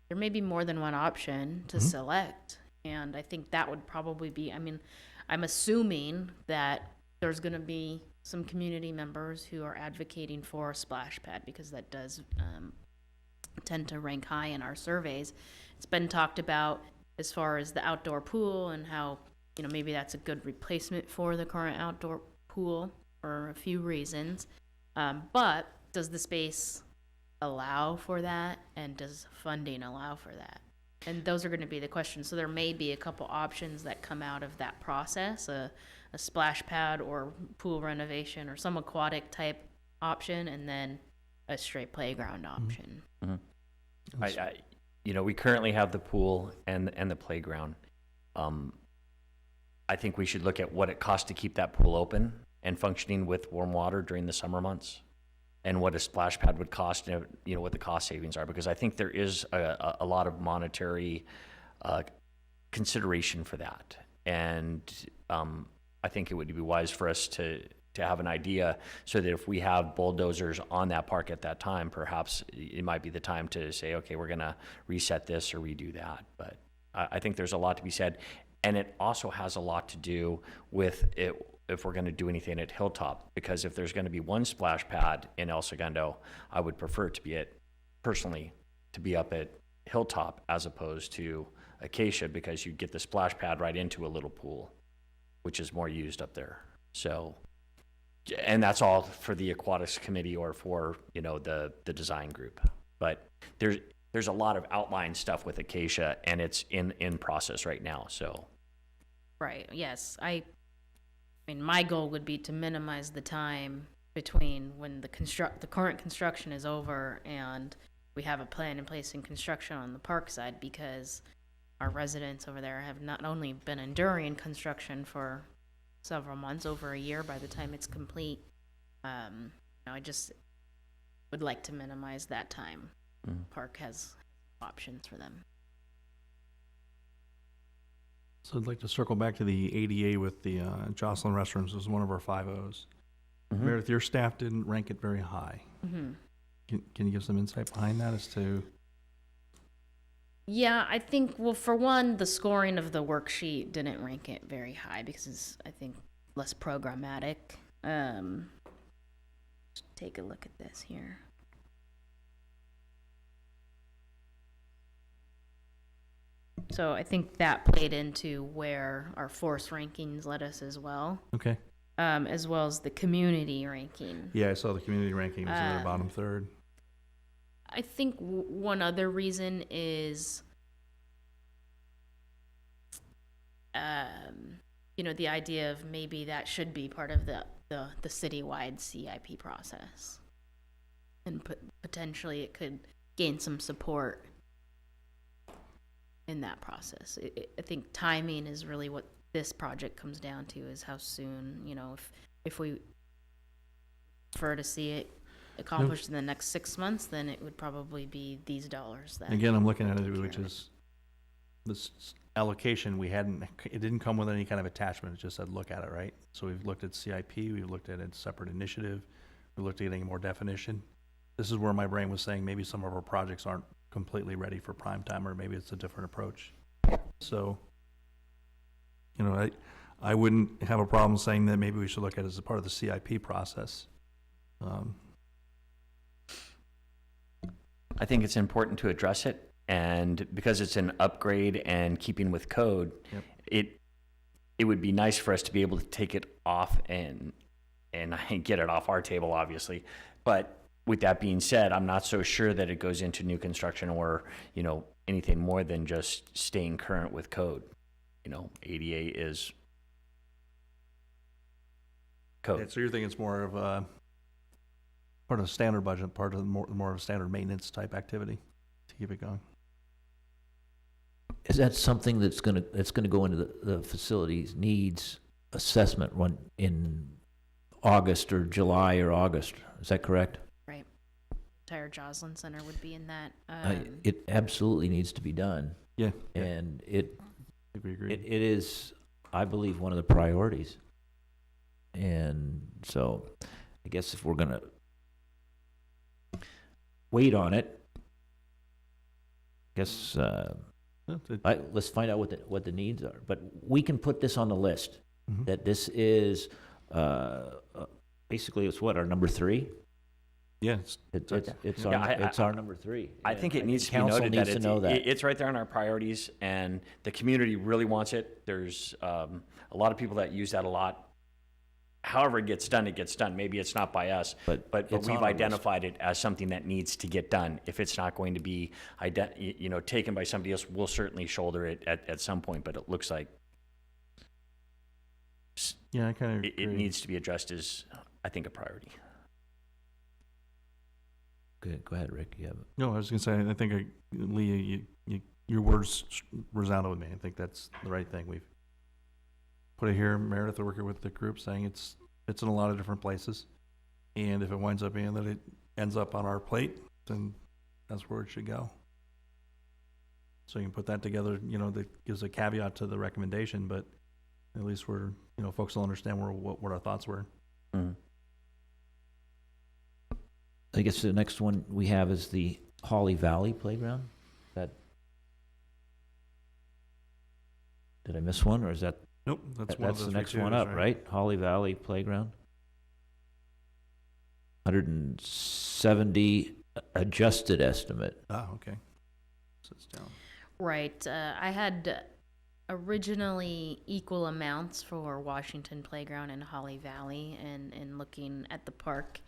more than one option to select. And I think that would probably be, I mean, I'm assuming that there's going to be some community members who are advocating for a splash pad because that does tend to rank high in our surveys. It's been talked about as far as the outdoor pool and how, you know, maybe that's a good replacement for the current outdoor pool for a few reasons. But does the space allow for that, and does funding allow for that? And those are going to be the questions. So there may be a couple options that come out of that process, a splash pad or pool renovation or some aquatic type option, and then a straight playground option. We currently have the pool and the playground. I think we should look at what it costs to keep that pool open and functioning with warm water during the summer months, and what a splash pad would cost, what the cost savings are, because I think there is a lot of monetary consideration for that. And I think it would be wise for us to have an idea so that if we have bulldozers on that park at that time, perhaps it might be the time to say, okay, we're going to reset this or redo that. But I think there's a lot to be said. And it also has a lot to do with it, if we're going to do anything at Hilltop, because if there's going to be one splash pad in El Segundo, I would prefer it to be personally to be up at Hilltop as opposed to Acacia, because you get the splash pad right into a little pool, which is more used up there. So, and that's all for the aquatics committee or for, the design group. But there's a lot of outline stuff with Acacia, and it's in process right now. So, Right, yes. I mean, my goal would be to minimize the time between when the current construction is over and we have a plan in place in construction on the park side, because our residents over there have not only been enduring construction for several months, over a year by the time it's complete. I just would like to minimize that time. Park has options for them. So I'd like to circle back to the ADA with the Jocelyn restrooms. It was one of our 5-0s. Meredith, your staff didn't rank it very high. Mm-hmm. Can you give some insight behind that as to? Yeah, I think, well, for one, the scoring of the worksheet didn't rank it very high because it's, I think, less programmatic. Let's take a look at this here. So I think that played into where our force rankings led us as well, Okay. as well as the community ranking. Yeah, I saw the community ranking was in the bottom third. I think one other reason is, the idea of maybe that should be part of the citywide CIP process. And potentially it could gain some support in that process. I think timing is really what this project comes down to, is how soon, if we prefer to see it accomplished in the next 6 months, then it would probably be these dollars that. Again, I'm looking at it, which is this allocation. It didn't come with any kind of attachment. It just said, look at it, right? So we've looked at CIP, we've looked at a separate initiative, we looked at getting more definition. This is where my brain was saying maybe some of our projects aren't completely ready for prime time, or maybe it's a different approach. So, you know, I wouldn't have a problem saying that maybe we should look at it as a part of the CIP process. I think it's important to address it, and because it's an upgrade and keeping with code, Yep. it would be nice for us to be able to take it off and get it off our table, obviously. But with that being said, I'm not so sure that it goes into new construction or, you know, anything more than just staying current with code. You know, ADA is code. Yeah, so you're thinking it's more of a part of a standard budget, part of more of a standard maintenance type activity to keep it going. Is that something that's gonna go into the facilities needs assessment one in August or July or August? Is that correct? Right. Entire Joslin Center would be in that. It absolutely needs to be done, Yeah. and I think we agree. it is, I believe, one of the priorities. And so, I guess if we're gonna wait on it, let's find out what the needs are. But we can put this on the list, Mhm. that this is, basically, it's what, our number 3? Yeah, It's Yeah, our number 3. I think it needs to be Council noted needs that to know that. it's right there on our priorities, and the community really wants it. There's a lot of people that use that a lot. However it gets done, it gets done. Maybe it's not by us, but it's on we've our list. identified it as something that needs to get done. If it's not going to be, taken by somebody else, we'll certainly shoulder it at some point, but it looks like yeah, I kind of it needs to be addressed as, I think, a priority. Good, go ahead, Rick, you have it. No, I was gonna say, I think, Lee, your words resounded with me. I think that's the right thing. We've put it here, Meredith, working with the group, saying it's in a lot of different places. And if it winds up being that it ends up on our plate, then that's where it should go. So you can put that together, you know, that gives a caveat to the recommendation, but at least we're, you know, folks will understand what our thoughts were. Mhm. I guess the next one we have is the Holly Valley Playground. Did I miss one, or is that? Nope, that's one of That's the three next one twos, up, right? Holly Valley Playground. 170 adjusted estimate. Ah, okay. So it's down. Right. I had originally equal amounts for Washington Playground and Holly Valley, and looking at the park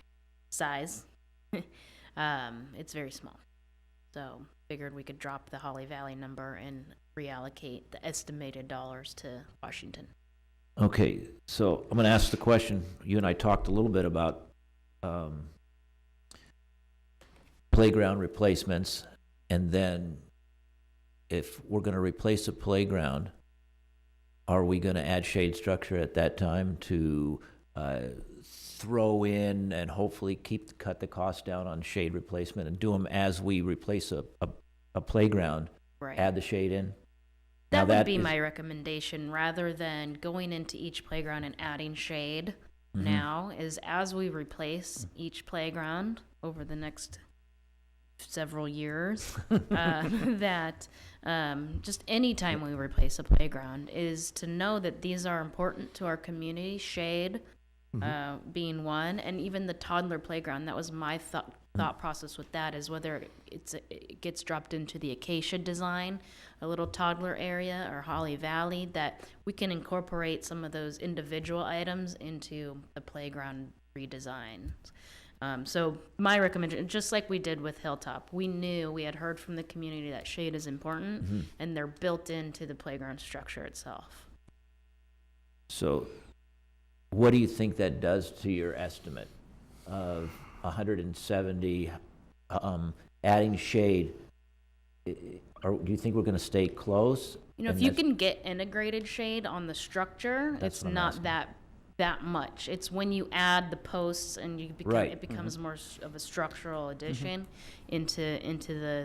size, it's very small. So figured we could drop the Holly Valley number and reallocate the estimated dollars to Washington. Okay, so I'm going to ask the question. You and I talked a little bit about playground replacements, and then if we're going to replace a playground, are we going to add shade structure at that time to throw in and hopefully cut the cost down on shade replacement and do them as we replace a playground, Right. add the shade in? That Now would be is- my recommendation, rather than going into each playground and adding shade. Mhm. Now is, as we replace each playground over the next several years, that just any time we replace a playground, is to know that these are important to our community. Shade being one, and even the toddler playground. That was my thought process with that, is whether it gets dropped into the Acacia design, a little toddler area, or Holly Valley, that we can incorporate some of those individual items into the playground redesign. So my recommendation, just like we did with Hilltop, we had heard from the community that shade is important, and they're built into the playground structure itself. So what do you think that does to your estimate of 170, adding shade? Or do you think we're going to stay close? You know, if And you that's- can get integrated shade on the structure, That's it's what I'm not asking. that much. It's when you add the posts and Right. it becomes more of a structural addition into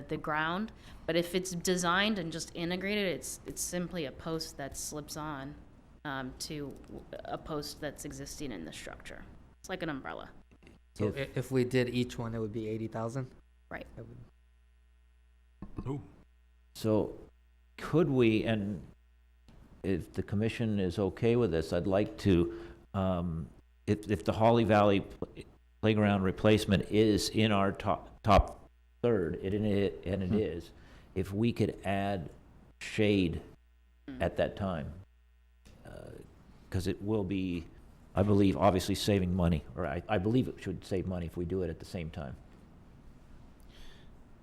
the ground. But if it's designed and just integrated, it's simply a post that slips on to a post that's existing in the structure. It's like an umbrella. So If- if we did each one, it would be 80,000? Right. Ooh, So could we, and if the commission is okay with this, I'd like to, if the Holly Valley Playground replacement is in our top third, and it is, if we could add shade at that time. Because it will be, I believe, obviously saving money, or I believe it should save money if we do it at the same time.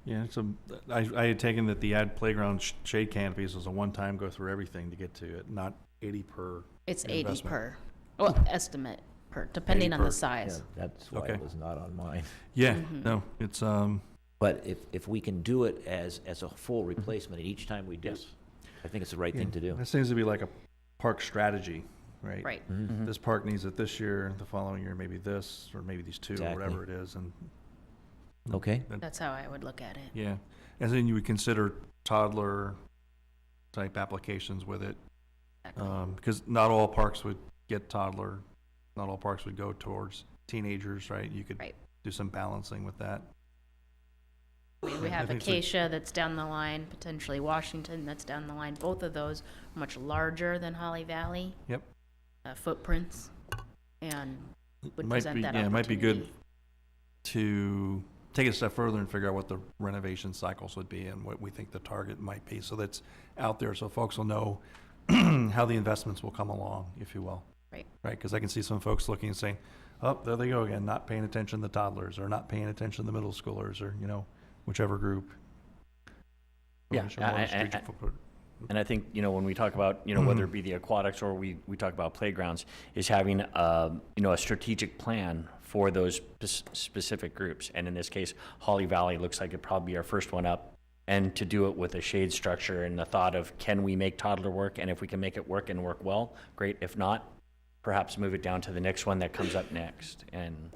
yeah, so I had taken that the add playground shade canopies was a one-time go through everything to get to it, not 80 per. It's An 80 investment. per, well, estimate per, depending 80 on per. the size. Yeah, that's why Okay. it was not on mine. Yeah, Mhm. no, it's, But if we can do it as a full replacement each time we do, yes. I think it's the right thing to do. That seems to be like a park strategy, right? Right. Mhm. This park needs it this year, the following year, maybe this, or maybe these two, or Exactly. whatever it is, and. Okay. That's how I would look at it. Yeah, and then you would consider toddler type applications with it, Exactly. because not all parks would get toddler, not all parks would go towards teenagers, right? You could Right. do some balancing with that. I mean, we I have think so. Acacia that's down the line, potentially Washington that's down the line. Both of those are much larger than Holly Valley. Yep. Footprints, and would Might present be, that yeah, it might be good opportunity. to take it a step further and figure out what the renovation cycles would be and what we think the target might be, so that's out there, so folks will know how the investments will come along, if you will. Right. Right, because I can see some folks looking and saying, oh, there they go again, not paying attention to the toddlers, or not paying attention to the middle schoolers, or, whichever group. Yeah, Which are more strategic footprint. And I think, when we talk about, whether it be the aquatics or we talk about playgrounds, is having, a strategic plan for those specific groups. And in this case, Holly Valley looks like it'd probably be our first one up. And to do it with a shade structure and the thought of, can we make toddler work? And if we can make it work and work well, great. If not, perhaps move it down to the next one that comes up next. And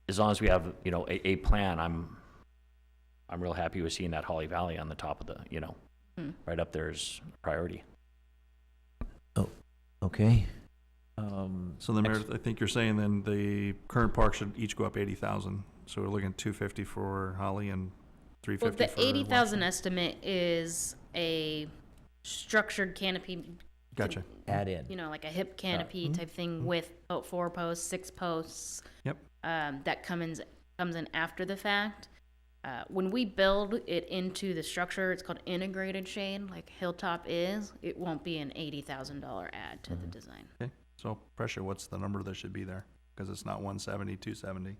as long as we have, a plan, I'm real happy with seeing that Holly Valley on the top of the, right up there is priority. Okay. So then, Meredith, I think you're saying then the current park should each go up 80,000, so we're looking at 250 for Holly and Well, 350 the for 80,000 Washington. estimate is a structured canopy. Gotcha. Add in. Like a hip canopy Mhm. type thing with about 4 posts, 6 posts. Yep. That comes in after the fact. When we build it into the structure, it's called integrated shade, like Hilltop is. It won't be an $80,000 add to the design. So pressure, what's the number that should be there? Because it's not 170, 270.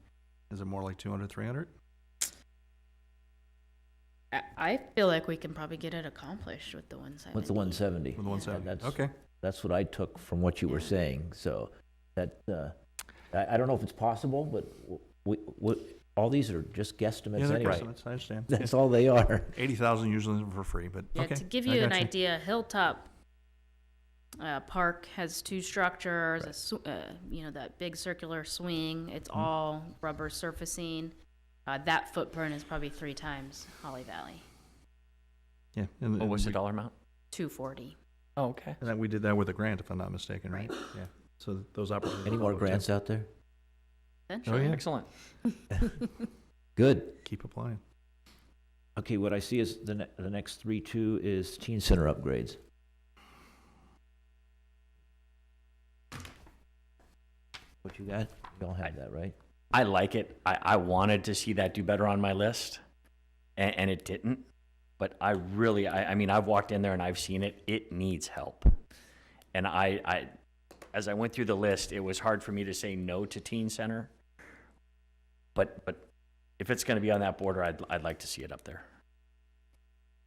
Is it more like 200, 300? I feel like we can probably get it accomplished with the 170. What's the 170? With the 170? That's, Okay. that's what I took from what you were saying, so that, I don't know if it's possible, but all these are just guesstimates Yeah, they're anyway. estimates, I understand. That's all they are. 80,000 usually for free, but Yeah, okay. to give I you an gotcha. idea, Hilltop Park has 2 structures, that big circular swing. It's Mm-hmm. all rubber surfacing. That footprint is probably 3 times Holly Valley, Yeah. And What was the we- dollar amount? 240. Oh, okay. And we did that with a grant, if I'm not mistaken, right? Right. Yeah. So those opportunities. Any more grants out there? Essentially. yeah. Excellent. Good. Keep applying. Okay, what I see is the next 3-2 is teen center upgrades. What you got? You don't have that, right? I like it. I wanted to see that do better on my list, and it didn't. But I really, I mean, I've walked in there and I've seen it. It needs help. And I, as I went through the list, it was hard for me to say no to teen center. But if it's going to be on that border, I'd like to see it up there.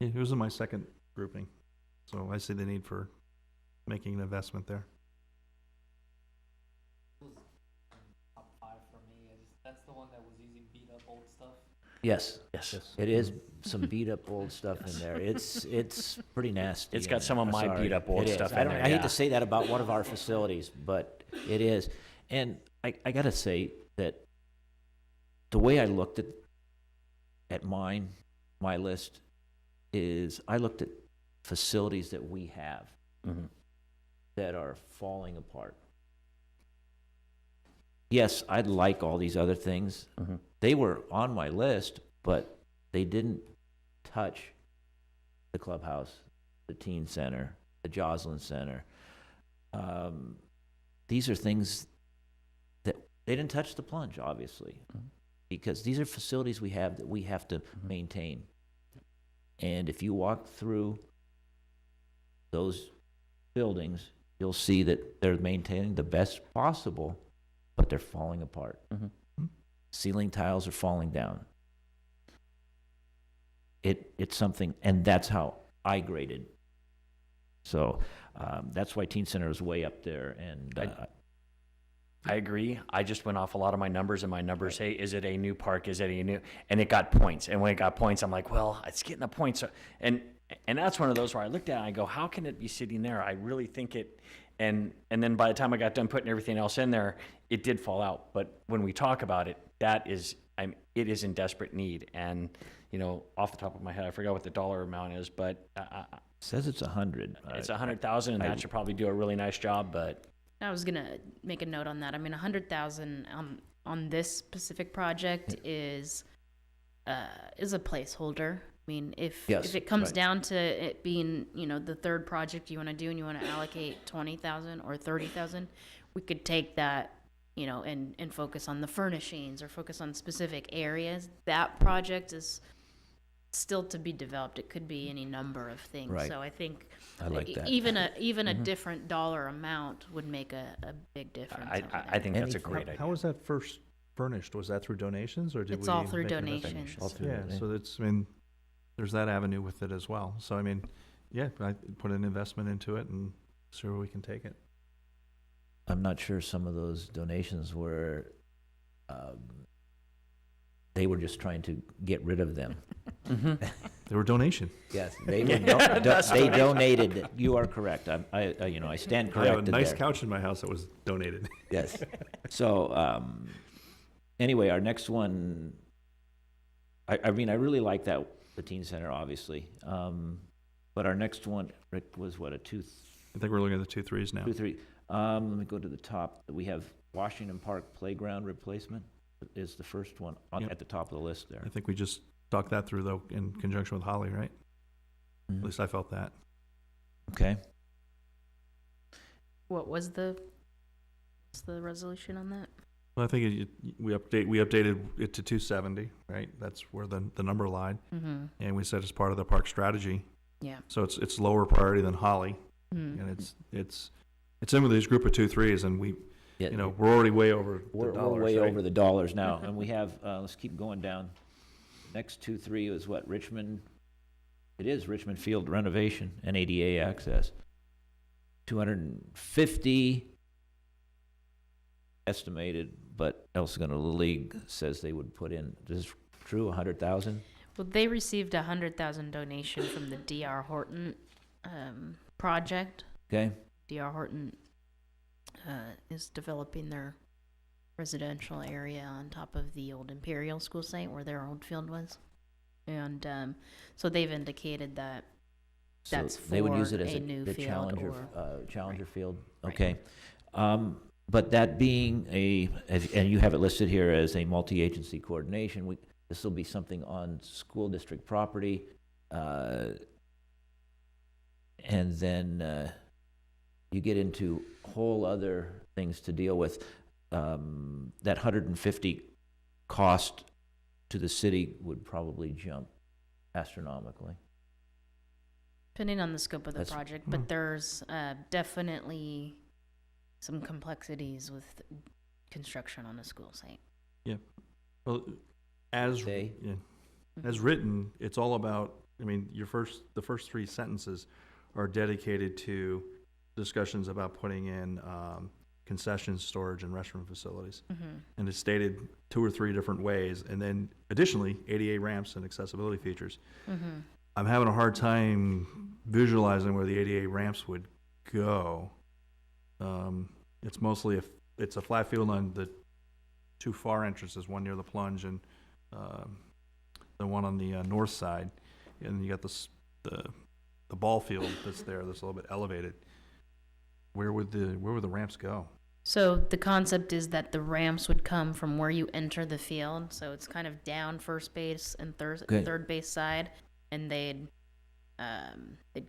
Yeah, it was in my second grouping. So I see the need for making an investment there. Top 5 for me. That's the one that was using beat up old stuff. Yes, Yes. it is some beat up old stuff in there. It's pretty nasty. It's in got there. some of my Sorry. beat up old It is. stuff I in don't- there, I hate yeah. to say that about one of our facilities, but it is. And I gotta say that the way I looked at my list is I looked at facilities that we have Mhm. that are falling apart. yes, I'd like all these other things. Mhm. They were on my list, but they didn't touch the clubhouse, the teen center, the Joslin Center. These are things that, they didn't touch the plunge, obviously, Mhm. because these are facilities we have that we have to Mhm. maintain. And if you walk through those buildings, you'll see that they're maintaining the best possible, but they're falling apart. Mhm. Ceiling tiles are falling down. It's something, and that's how I graded. So that's why Teen Center is way up there, and I agree. I just went off a lot of my numbers, and my numbers say, is it a new park? Is it a new? And it got points. And when it got points, I'm like, well, it's getting the points. And that's one of those where I looked at it and I go, how can it be sitting there? I really think it. And then by the time I got done putting everything else in there, it did fall out. But when we talk about it, it is in desperate need. And off the top of my head, I forgot what the dollar amount is, but says it's 100. it's 100,000, and that should probably do a really nice job. But I was gonna make a note on that. I mean, 100,000 on this specific project is a placeholder. I mean, if it comes right. down to it being, the third project you want to do, and you want to allocate 20,000 or 30,000, we could take that, and focus on the furnishings or focus on specific areas. That project is still to be developed. It could be any number of things. Right. So I think I like that. even a different dollar amount would make a big difference. over I there. think that's a Anything. great idea. How was that first furnished? Was that through donations or did we? It's all through make an donations. investment? All through Yeah, it, so that's, there's that avenue with it as well. So yeah, I put an investment into it and see where we can take it. I'm not sure some of those donations were, they were just trying to get rid of them. They were donation. Yes, they were, that's they donated. You are correct. I stand I have a corrected nice there. couch in my house that was donated. Yes. So, anyway, our next one, I really like that, the teen center, obviously. But our next one, Rick, was what, a I think we're looking at the 2-3s now. 2-3. Let me go to the top. We have Washington Park Playground replacement is the first one Yep. at the top of the list there. I think we just talked that through though in conjunction with Holly, right? At least I felt that. Okay. What's the resolution on that? Well, I think we updated it to 270, right? That's where the number lied. Mm-hmm. And we said it's part of the park strategy. Yeah. So it's lower priority than Holly. Mm-hmm. And it's in with these group of 2-3s and we, Yeah, we're already way over the we're dollars, way right? over the dollars now, and we have, let's keep going down. Next 2-3 is what, Richmond? It is Richmond Field renovation and ADA access. 250 estimated, but El Segundo League says they would put in, is this true, 100,000? Well, they received a 100,000 donation from the D.R. Horton project. Okay, D.R. Horton is developing their residential area on top of the old Imperial School site where their old field was. And so they've indicated that so that's they would use for it as a new the field Challenger, or- Challenger Right. Field, Right. okay. But that being and you have it listed here as a multi-agency coordination, this will be something on school district property, and then you get into whole other things to deal with. That 150 cost to the city would probably jump astronomically. depending on the scope of the That's- project, but there's definitely some complexities with construction on a school site. Well, as Okay. yeah, as written, it's all about. The first 3 sentences are dedicated to discussions about putting in concessions, storage, and restroom facilities, Mm-hmm. and it's stated 2 or 3 different ways, and then additionally ADA ramps and accessibility features. Mm-hmm. I'm having a hard time visualizing where the ADA ramps would go. It's mostly it's a flat field on the 2 far entrances, one near the plunge and the one on the north side, and you got the ball field that's there that's a little bit elevated. Where would the ramps go? So the concept is that the ramps would come from where you enter the field, so it's kind of down first base and Okay. third base side, and they'd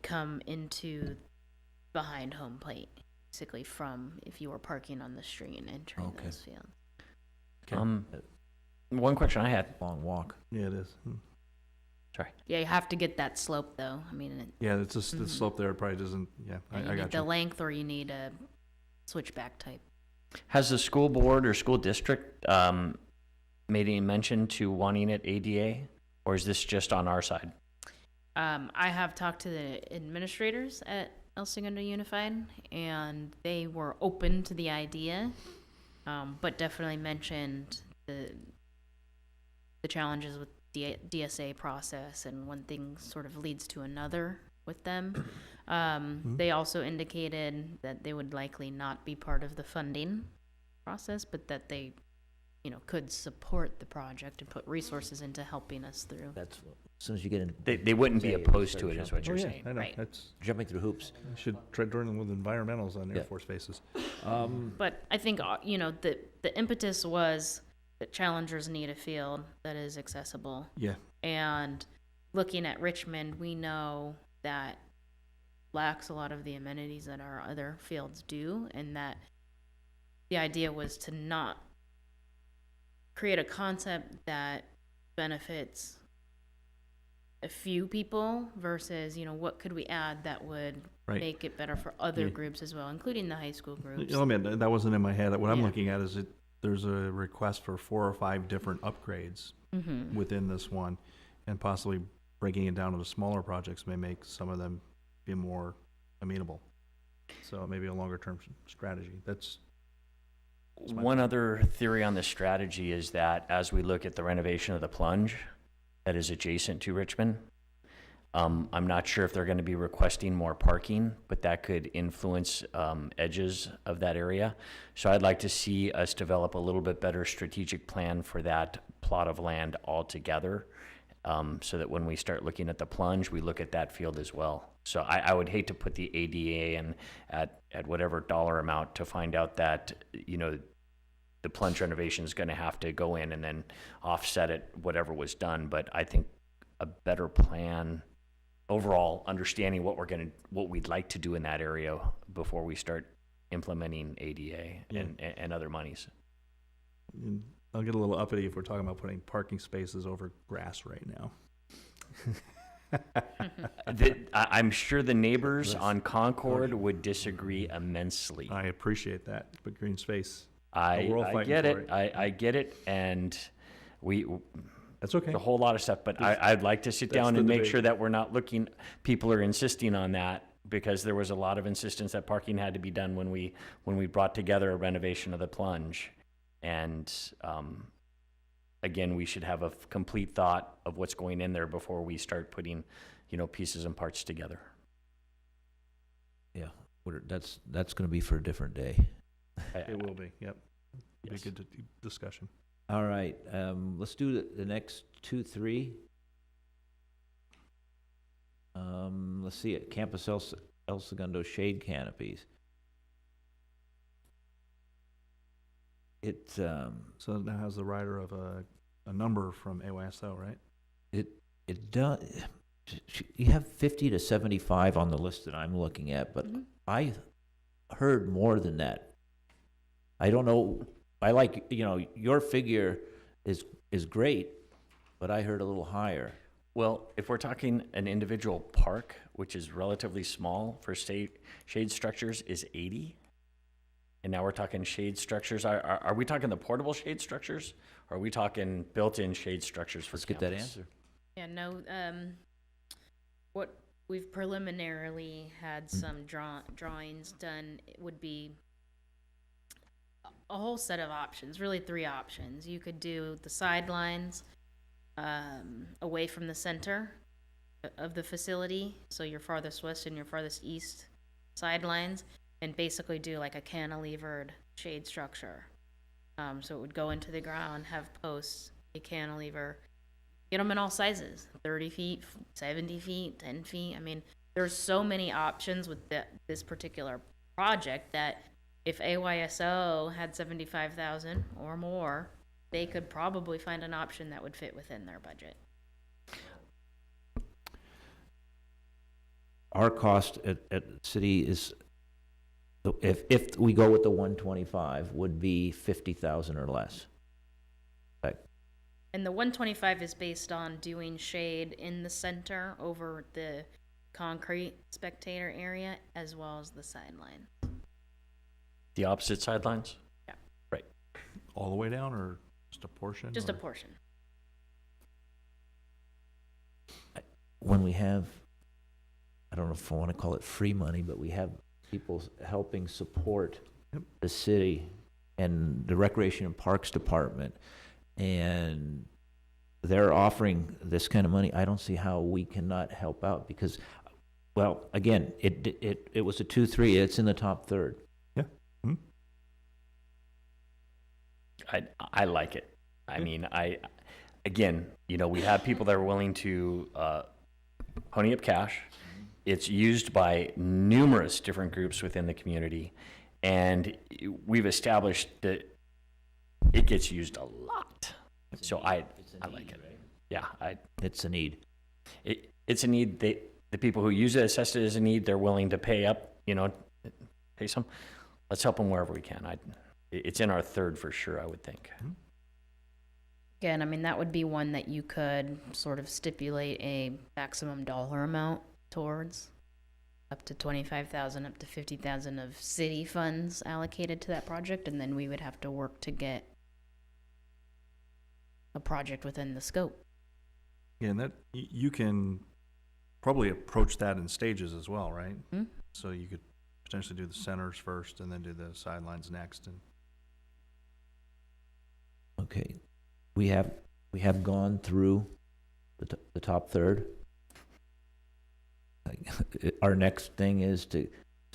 come into behind home plate, basically from if you were parking on the street and entering Okay. those fields. One question I had, Long walk. Yeah, it is. Yeah, you have to get that slope though. I mean, Yeah, it's just the Mhm. slope there probably doesn't, yeah, you I need got the you. length or you need a switchback type. has the school board or school district made any mention to wanting it ADA? Or is this just on our side? I have talked to the administrators at El Segundo Unified, and they were open to the idea, but definitely mentioned the challenges with DSA process and one thing sort of leads to another with them. They also indicated that they would likely not be part of the funding process, but that they, could support the project and put resources into helping us through. That's, as soon as you get in. They wouldn't be Say you opposed start to it, is jumping. what you're Oh, yeah, saying. I know, Right. that's, Jumping through hoops. you should tread during with environmentals on Yeah. Air Force bases. But I think, the impetus was that challengers need a field that is accessible. Yeah, And looking at Richmond, we know that lacks a lot of the amenities that our other fields do, and that the idea was to not create a concept that benefits a few people versus, what could we add that would Right. make it better for other Yeah. groups as well, including the high school groups. I mean, that wasn't in my head. What I'm Yeah. looking at is there's a request for 4 or 5 different upgrades Mm-hmm. within this one, and possibly breaking it down into smaller projects may make some of them be more amenable. So maybe a longer term strategy. That's my One other theory on this strategy is that as we look at the renovation of the plunge that is adjacent to Richmond, I'm not sure if they're going to be requesting more parking, but that could influence edges of that area. So I'd like to see us develop a little bit better strategic plan for that plot of land altogether, so that when we start looking at the plunge, we look at that field as well. So I would hate to put the ADA in at whatever dollar amount to find out that, the plunge renovation is going to have to go in and then offset it, whatever was done. But I think a better plan, overall understanding what we'd like to do in that area before we start implementing ADA and other monies. And I'll get a little uppity if we're talking about putting parking spaces over grass right now. I'm sure the neighbors on Concord would disagree immensely. I appreciate that, but green space, I we're all I fighting get for it. it. I get it, and that's okay. a whole lot of stuff. But I'd like to sit That's down the and make debate. sure that we're not looking. People are insisting on that because there was a lot of insistence that parking had to be done when we brought together a renovation of the plunge, and again, we should have a complete thought of what's going in there before we start putting, pieces and parts together. Yeah, that's going to be for a different day. It will be, yep. Be a Yes. good discussion. All right, let's do the next 2, 3. Let's see it. Campus El Segundo shade canopies. It So it now has the rider of a number from AYSO, right? it does. You have 50 to 75 on the list that I'm looking at, but Mhm. I heard more than that. I don't know. I like, your figure is great, but I heard a little higher. Well, if we're talking an individual park, which is relatively small for shade structures, is 80. And now we're talking shade structures. Are we talking the portable shade structures? Or are we talking built-in shade structures for Let's get that campus? answer. Yeah, no, what we've preliminarily had some drawings done, it would be a whole set of options, really 3 options. You could do the sidelines, away from the center of the facility, so your farthest west and your farthest east sidelines, and basically do like a cantilevered shade structure. So it would go into the ground, have posts, a cantilever, get them in all sizes, 30 feet, 70 feet, 10 feet. I mean, there's so many options with this particular project that, if AYSO had 75,000 or more, they could probably find an option that would fit within their budget. Our cost at the city is, if we go with the 125, would be 50,000 or less. And the 125 is based on doing shade in the center over the concrete spectator area as well as the sideline. The opposite sidelines? All the way down or just a portion? Just a or- portion. When we have, I don't know if I want to call it free money, but we have people helping support Yep. the city and the Recreation and Parks Department, and they're offering this kind of money, I don't see how we cannot help out because, well, again, it was a 2-3, it's in the top third. I like it. I mean, again, you know, we have people that are willing to pony up cash. It's used by numerous different groups within the community, and we've established that it gets used a lot. So I like it. Yeah, It's a need. it's a need. The people who use it assess it as a need. They're willing to pay up. You know, pay some. Let's help them wherever we can. It's in our third for sure, I would think. Again, I mean, that would be one that you could sort of stipulate a maximum dollar amount towards, up to 25,000, up to 50,000 of city funds allocated to that project, and then we would have to work to get a project within the scope. Yeah, and that, you can probably approach that in stages as well, right? Hmm? So you could potentially do the centers first and then do the sidelines next. And Okay, we have gone through the top third. Our next thing is to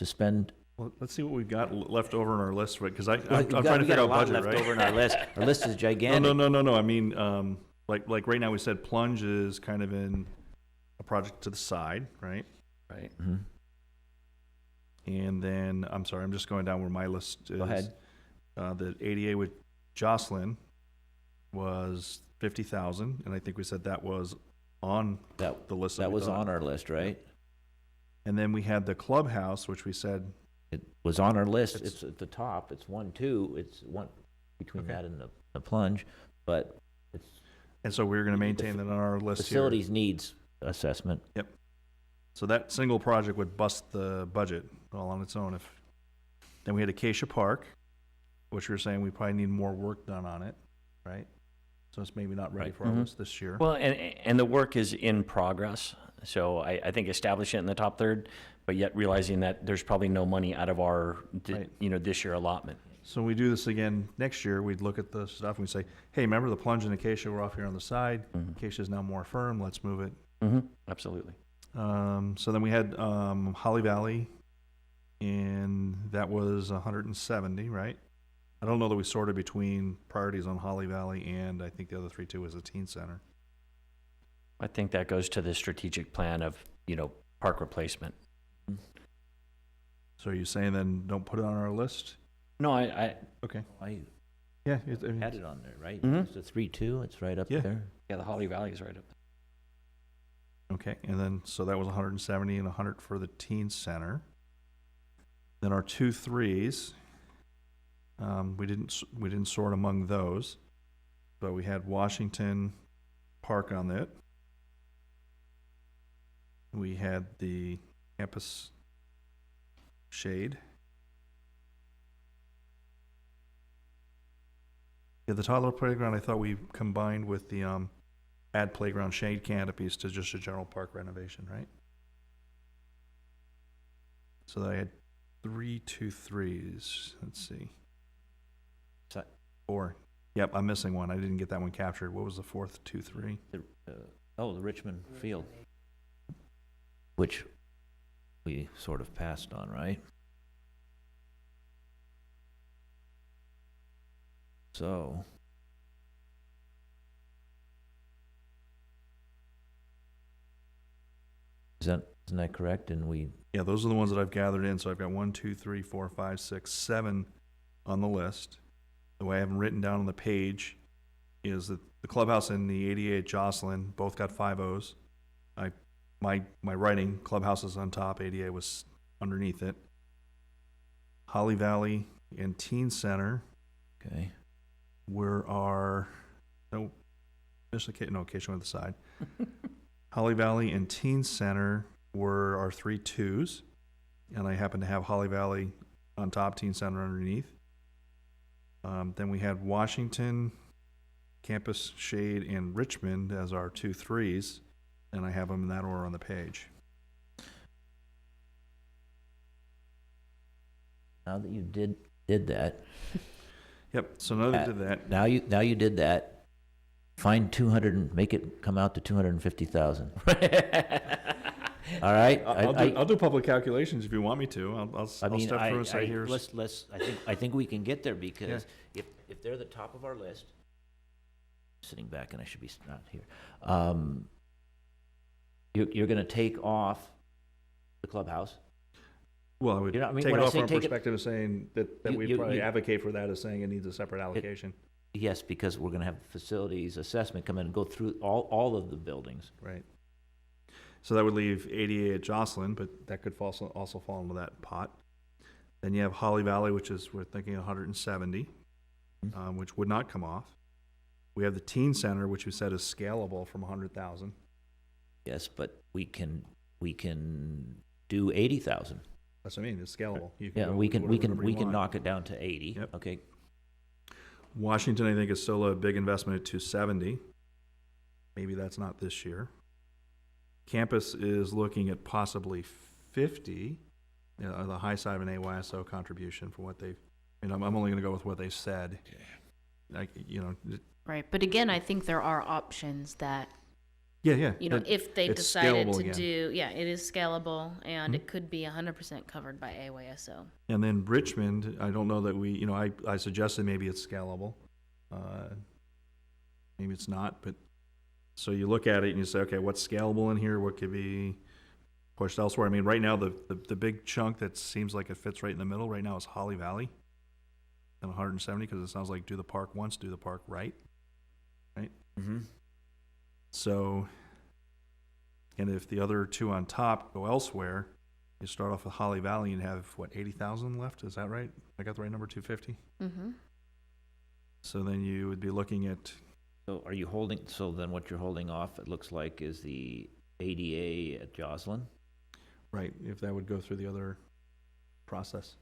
spend. well, let's see what we've got left over on our list, right? Because I'm Well, trying to figure out budget, left right? over in our list. Our list is gigantic. No. I mean, like right now we said plunge is kind of in a project to the side, right? Right. Mhm. And then, I'm sorry, I'm just going down where my list is. Go ahead. The ADA with Jocelyn was 50,000, and I think we said that was on That the list. that we was thought. on our list, right? And then we had the clubhouse, which we said, It was on our list. It's- It's at the top. It's 1-2. It's one between Okay. that and the plunge, but it's and so we were going to maintain that on our list here. facilities needs assessment. So that single project would bust the budget all on its own. Then we had Acacia Park, which we were saying we probably need more work done on it, right? So it's maybe not ready Right. for our Mhm. list this year. Well, and the work is in progress. So I think establishing it in the top third, but yet realizing that there's probably no money out of our, Right. this year allotment. So we do this again next year, we'd look at the stuff and we'd say, hey, remember the plunge and Acacia were off here on the side? Mhm. Acacia is now more firm, let's move it. Absolutely. So then we had Holly Valley, and that was 170, right? I don't know that we sorted between priorities on Holly Valley, and I think the other three too was the teen center. I think that goes to the strategic plan of, park replacement. So are you saying then don't put it on our list? No, I Okay. I Yeah. had it on there, right? Mhm. It's a 3-2. It's right up Yeah. there. yeah, the Holly Valley is right up there. Okay, and then, so that was 170 and 100 for the teen center. Then our 2-3s, we didn't sort among those, but we had Washington Park on it. We had the campus shade. Yeah, the toddler playground, I thought we combined with the, add playground shade canopies to just a general park renovation, right? So I had 3 2-3s. Let's see. So- 4. Yep, I'm missing one. I didn't get that one captured. What was the fourth 2-3? The Richmond Field, which we sort of passed on, right? So. Is that Isn't that correct? And we, Yeah, those are the ones that I've gathered in. So I've got 1, 2, 3, 4, 5, 6, 7 on the list. The way I have them written down on the page is that the clubhouse and the ADA at Jocelyn both got 5-0s. My writing, clubhouse is on top, ADA was underneath it. Holly Valley and Teen Center okay, were our, no, occasionally on the side. Holly Valley and Teen Center were our 3 2s, and I happen to have Holly Valley on top, Teen Center underneath. Then we had Washington, Campus Shade, and Richmond as our 2 3s, and I have them in that order on the page. now that you did that, Yep, so now they did that. now you did that, find 200 and make it come out to 250,000. All right? I'll do public calculations if you want me to. I'll I mean, step through and say here's. I think we can get there because if they're the top of our list, sitting back and I should be not here, you're gonna take off the clubhouse. Well, I would You know, I mean, take it when I off say from a take it- perspective of saying that You- we'd you- probably you- advocate for that as saying it needs a separate allocation. Yes, because we're gonna have facilities assessment come in and go through all of the buildings. Right. So that would leave 88 at Jocelyn, but that could also fall into that pot. Then you have Holly Valley, which is, we're thinking 170, which would not come off. We have the Teen Center, which we said is scalable from 100,000. Yes, but we can do 80,000. That's what I mean, it's scalable. You can Yeah, go we can whatever you want. knock it down to 80. Yep. Okay. Washington, I think, is still a big investment at 270. Maybe that's not this year. Campus is looking at possibly 50, on the high side of an AYSO contribution for what they've, I mean, I'm only going to go with what they've said. Like, Right, but again, I think there are options that, yeah. you know, it- if they it's decided scalable to again. do, yeah, it is scalable, and Mhm. it could be 100% covered by AYSO. And then Richmond, I don't know that we, I suggested maybe it's scalable. Maybe it's not, but, so you look at it and you say, okay, what's scalable in here? What could be pushed elsewhere? I mean, right now, the big chunk that seems like it fits right in the middle right now is Holly Valley and 170, because it sounds like do the park once, do the park right. Mm-hmm. So, and if the other 2 on top go elsewhere, you start off with Holly Valley and have, what, 80,000 left? Is that right? I got the right number, 250? Mm-hmm. So then you would be looking at, So are you holding, so then what you're holding off, it looks like, is the ADA at Joslyn? right, if that would go through the other process.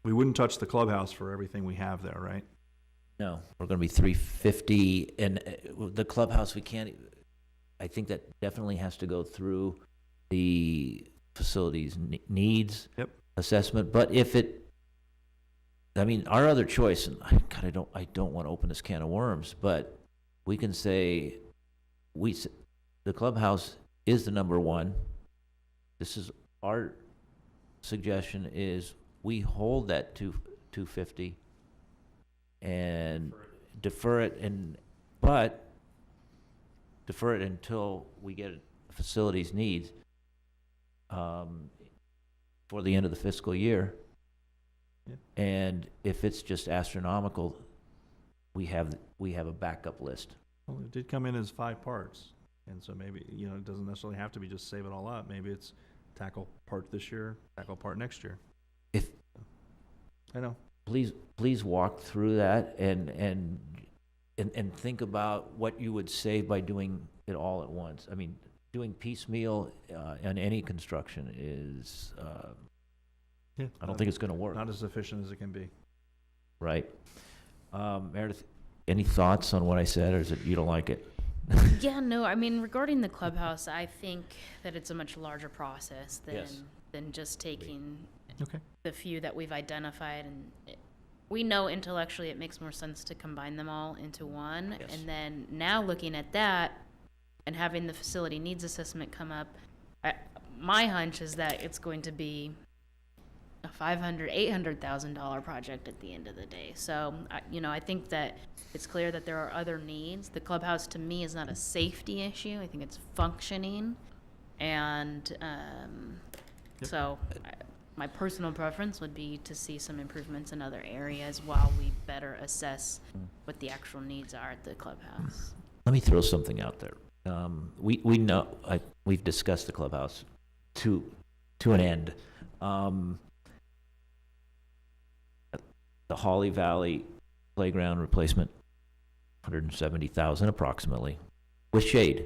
We wouldn't touch the clubhouse for everything we have there, right? No, we're gonna be 350, and the clubhouse, we can't, I think that definitely has to go through the facilities needs Yep. assessment, but if it, I mean, our other choice, and God, I don't want to open this can of worms, but we can say, the clubhouse is the number one. This is, our suggestion is we hold that 250 and defer it, but defer it until we get facilities needs for the end of the fiscal year. Yeah. And if it's just astronomical, we have a backup list. Well, it did come in as 5 parts, and so maybe, it doesn't necessarily have to be just save it all up. Maybe it's tackle part this year, tackle part next year. I know. Please walk through that and think about what you would save by doing it all at once. I mean, doing piecemeal on any construction is, Yeah. I don't think it's gonna work, Not as efficient as it can be. right? Meredith, any thoughts on what I said, or is it, you don't like it? Yeah, no, I mean, regarding the clubhouse, I think that it's a much larger process Yes. than just taking Okay. the few that we've identified, and we know intellectually it makes more sense to combine them all into one. Yes. And then now looking at that and having the facility needs assessment come up, my hunch is that it's going to be a $800,000 project at the end of the day. So, I think that it's clear that there are other needs. The clubhouse, to me, is not a safety issue. I think it's functioning. And Yep. so my personal preference would be to see some improvements in other areas while we better assess what the actual needs are at the clubhouse. Let me throw something out there. We know, we've discussed the clubhouse to an end. The Holly Valley Playground replacement, 170,000 approximately, with shade.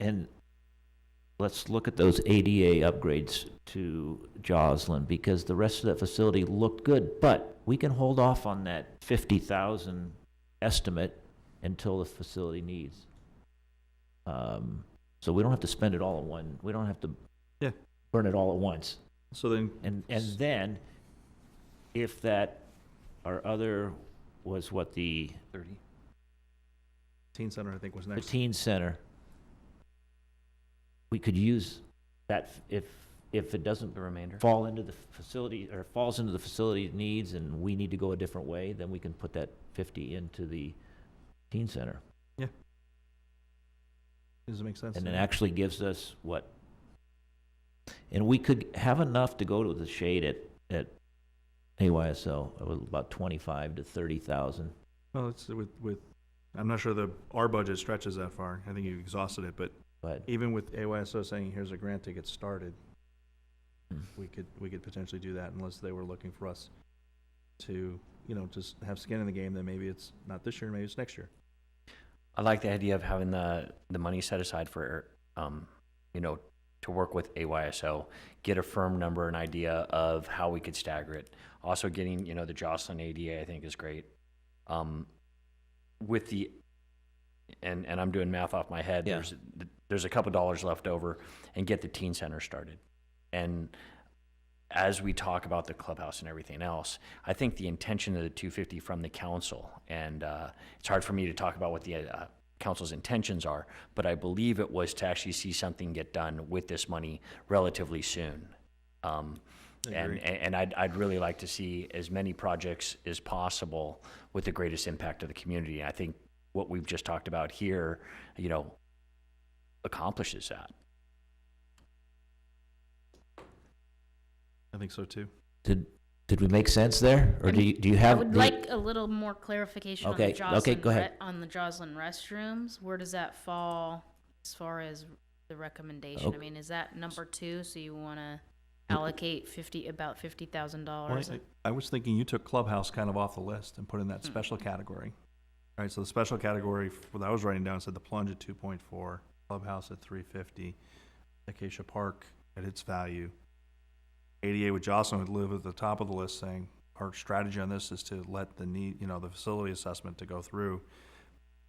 And let's look at those ADA upgrades to Joslin, because the rest of that facility looked good, but we can hold off on that 50,000 estimate until the facility needs. So we don't have to spend it all at one, we don't have to Yeah. burn it all at once. So then, And then, if that, our other was what the 30. Teen Center, I think, was the next. teen center, we could use that if it doesn't The remainder? fall into the facility, or falls into the facility needs and we need to go a different way, then we can put that 50 into the teen center. Does it make sense? And to it you? actually gives us what, and we could have enough to go to the shade at AYSO, about 25 to 30,000. Well, it's with, I'm not sure our budget stretches that far. I think you exhausted it, but But even with AYSO saying, here's a grant to get started, Hmm. we could potentially do that unless they were looking for us to, just have skin in the game, then maybe it's not this year, maybe it's next year. I like the idea of having the money set aside for, to work with AYSO, get a firm number, an idea of how we could stagger it. Also getting, the Jocelyn ADA, I think is great. With the, and I'm doing math off my head, Yeah. there's a couple dollars left over, and get the teen center started. And as we talk about the clubhouse and everything else, I think the intention of the 250 from the council, and it's hard for me to talk about what the council's intentions are, but I believe it was to actually see something get done with this money relatively soon. agree. And I'd really like to see as many projects as possible with the greatest impact to the community. And I think what we've just talked about here, accomplishes that. I think so too. did we make sense there, or do you I have? would like a little more clarification on the Okay, Joslin, okay, go ahead. on the Joslin restrooms. Where does that fall as far as the recommendation? Okay. I mean, is that number 2? So you want to allocate about $50,000? Well, I was thinking you took Clubhouse kind of off the list and put in that special category. All right, so the special category, what I was writing down said the plunge at 2.4, Clubhouse at 350, Acacia Park at its value. ADA with Jocelyn would live at the top of the list, saying our strategy on this is to let the facility assessment to go through.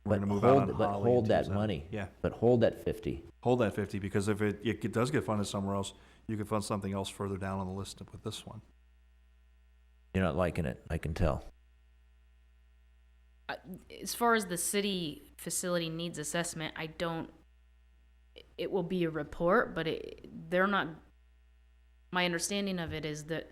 We're But gonna move out on hold, but Holly hold and that Tucson. money. Yeah, But hold that 50. hold that 50, because if it does get funded somewhere else, you could fund something else further down on the list with this one. You're not liking it, I can tell. As far as the city facility needs assessment, it will be a report, but they're not, my understanding of it is that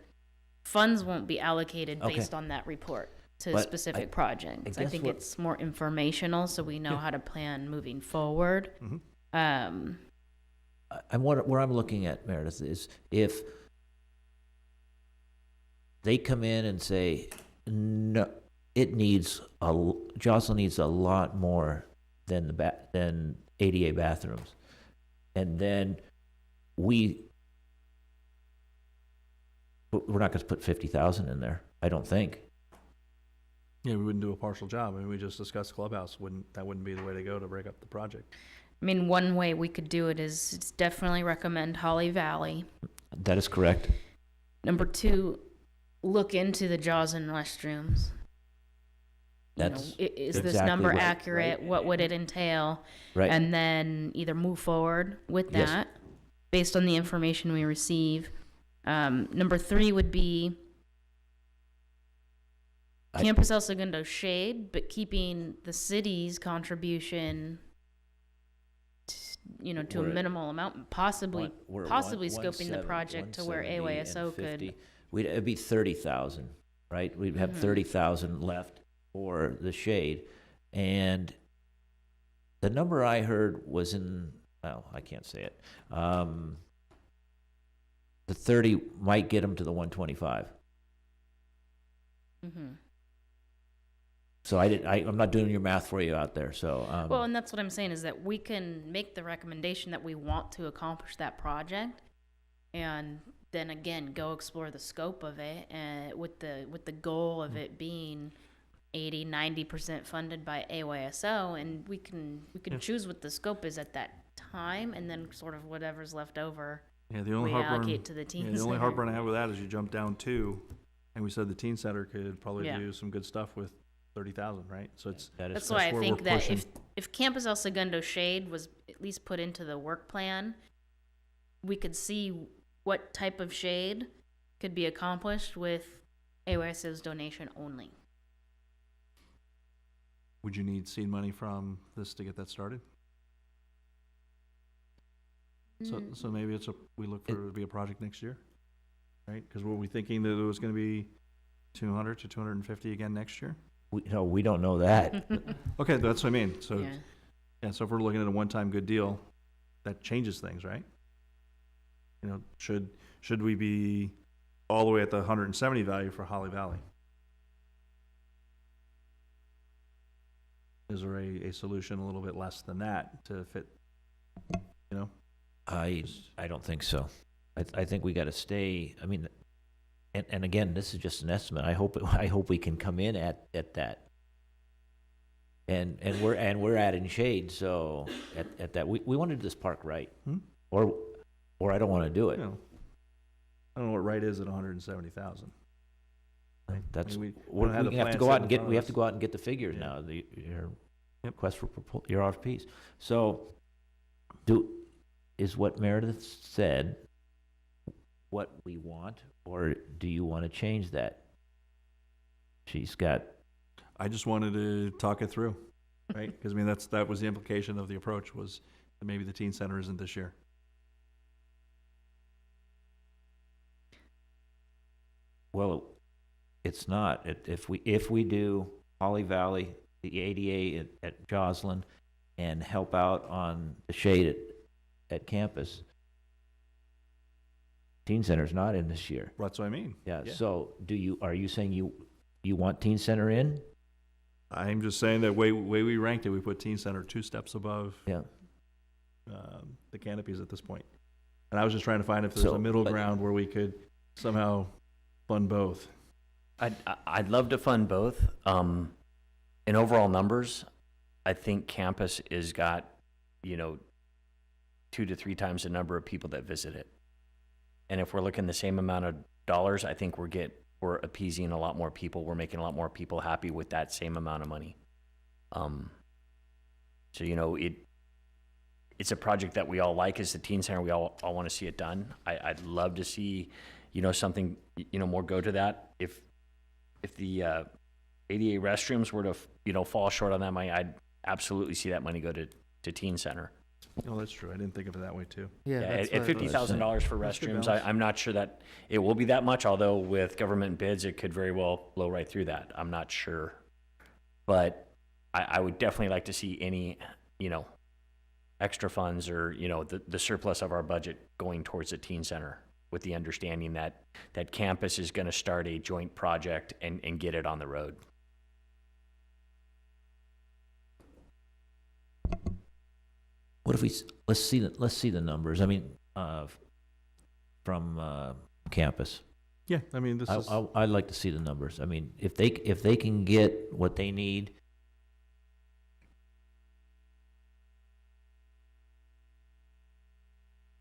funds won't be allocated Okay. based on that report to But specific projects. I guess think what- it's more informational, so we know Yeah. how to plan moving forward. Mhm. Where I'm looking at, Meredith, is if they come in and say, no, Jocelyn needs a lot more than ADA bathrooms. And then we're not gonna put 50,000 in there, I don't think. Yeah, we wouldn't do a partial job. I mean, we just discussed Clubhouse. That wouldn't be the way to go to break up the project. I mean, one way we could do it is definitely recommend Holly Valley. That is correct. Number 2, look into the Joslin restrooms. That's Is this exactly number right, accurate? right. What would it entail? Right. And then either move forward with Yes. that based on the information we receive. Number 3 would be Campus El Segundo shade, but keeping the city's contribution, to a We're at minimal amount, possibly We're at possibly one- scoping the 170 project to where 170 and AYSO could. 50. It'd be 30,000, right? We'd have Mhm. 30,000 left for the shade. And The number I heard was in, well, I can't say it. The 30 might get them to the 125. Mm-hmm. So I'm not doing your math for you out there, so. Well, and that's what I'm saying, is that we can make the recommendation that we want to accomplish that project, and then again, go explore the scope of it, and with the goal of it being 80-90% funded by AYSO, and we can Yeah. choose what the scope is at that time, and then sort of whatever's left over, Yeah, the we only heartburn, allocate to the teen yeah, the only center. heartburn I have with that is you jump down 2, and we said the teen center could probably Yeah. do some good stuff with 30,000, right? So it's, That is That's correct. why I where think we're that pushing. if Campus El Segundo Shade was at least put into the work plan, we could see what type of shade could be accomplished with AYSO's donation only. Would you need seed money from this to get that started? So maybe we look for it to be a project next year, right? Because were we thinking that it was going to be 200 to 250 again next year? We don't know that. Okay, that's what I mean. So, Yeah. yeah, so if we're looking at a one-time good deal, that changes things, right? You know, should we be all the way at the 170 value for Holly Valley? Is there a solution a little bit less than that to fit, you know? I don't think so. I think we gotta stay, I mean, and again, this is just an estimate. I hope we can come in at that. And we're adding shade, so at that, we wanna do this park right. Hmm? Or I don't wanna do You it. know, I don't know what right is at 170,000. That's, I mean, we don't have the have to plan go set out in and get, front of we have us. to go out and get the figures Yeah. now, your Yep. request for your RFPs. So, is what Meredith said what we want, or do you want to change that? She's got, I just wanted to talk it through, right? Because I mean, that was the implication of the approach, was that maybe the teen center isn't this year. well, it's not. If we do Holly Valley, the ADA at Joslin, and help out on the shade at campus, teen center's not in this year. That's what I mean. Yeah, Yeah. so are you saying you want teen center in? I'm just saying that way we ranked it, we put teen center 2 steps above Yeah. the canopies at this point. And I was just trying to find if there's So, a middle but- ground where we could somehow fund both. I'd love to fund both. In overall numbers, I think campus is got, 2 to 3 times the number of people that visit it. And if we're looking the same amount of dollars, I think we're appeasing a lot more people. We're making a lot more people happy with that same amount of money. So, it's a project that we all like as the teen center. We all want to see it done. I'd love to see, something, more go to that. If the ADA restrooms were to, fall short on that money, I'd absolutely see that money go to teen center. Oh, that's true. I didn't think of it that way too. Yeah, Yeah, that's at what- $50,000 for That's good restrooms, balance. I'm not sure that it will be that much, although with government bids, it could very well blow right through that. I'm not sure. But I would definitely like to see any, extra funds or, the surplus of our budget going towards the teen center, with the understanding that campus is going to start a joint project and get it on the road. What if let's see the numbers. I mean, from campus. Yeah, I mean, this is, I'd like to see the numbers. I mean, if they can get what they need,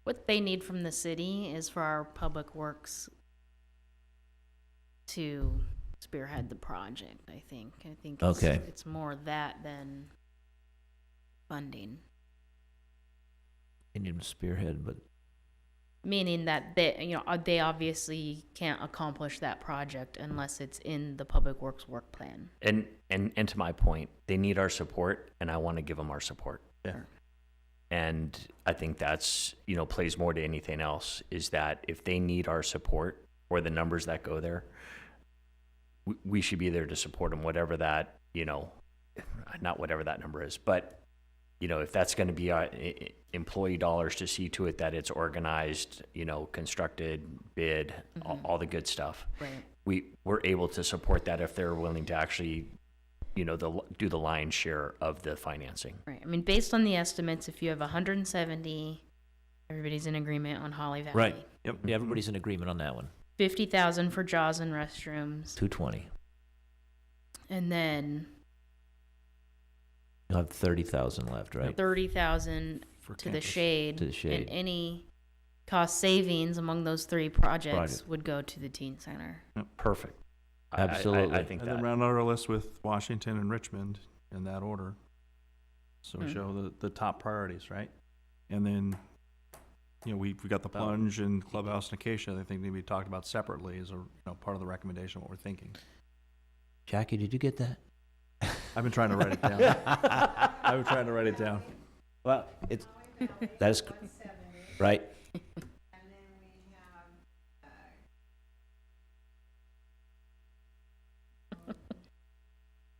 What they need from the city is for our public works to spearhead the project, I think. I think Okay. it's more that than funding. they need them spearhead, but Meaning that they obviously can't accomplish that project unless it's in the public works work plan. And to my point, they need our support, and I want to give them our support. yeah. And I think that's, plays more to anything else, is that if they need our support or the numbers that go there, we should be there to support them, whatever that, not whatever that number is, but you know, if that's going to be employee dollars to see to it that it's organized, you know, constructed, bid, all the good stuff. Right. We're able to support that if they're willing to actually, you know, do the lion's share of the financing. Right. I mean, based on the estimates, if you have 170, everybody's in agreement on Holly Valley. Right. Yep. Yeah, everybody's in agreement on that one. 50,000 for jaws and restrooms, 220. and then You'll have 30,000 left, right? 30,000 For to the campus. shade. To the shade. And any cost savings among those three projects Project. would go to the teen center. Perfect. Absolutely. I think And that. then round out our list with Washington and Richmond in that order. So we Hmm. show the top priorities, right? And then, you know, we got the plunge and clubhouse and acacia. I think need to be talked about separately as a, you know, part of the recommendation, what we're thinking. Jackie, did you get that? I've been trying to write it down. I've been trying to write it down. Well, it's, that is, right?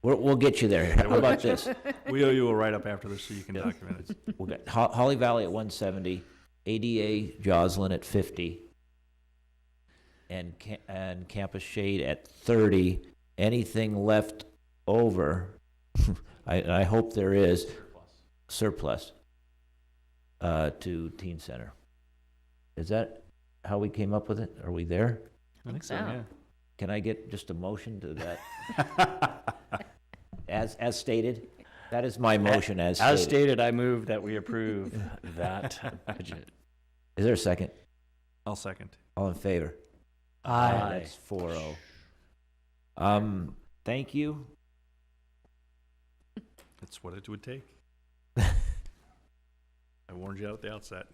We'll get you there. How about this? We owe you a write-up after this so you can document it. We'll get Holly Valley at 170, ADA Joslin at 50, and Campus Shade at 30. Anything left over, I hope there is surplus to Teen Center. Is that how we came up with it? Are we there? I think so, so. yeah. Can I get just a motion to that? As stated? That is my motion as stated. As stated, I move that we approve that budget. Is there a second? I'll second. All in favor? Aye. That's 4-0. Thank you. That's what it would take. I warned you out at the outset.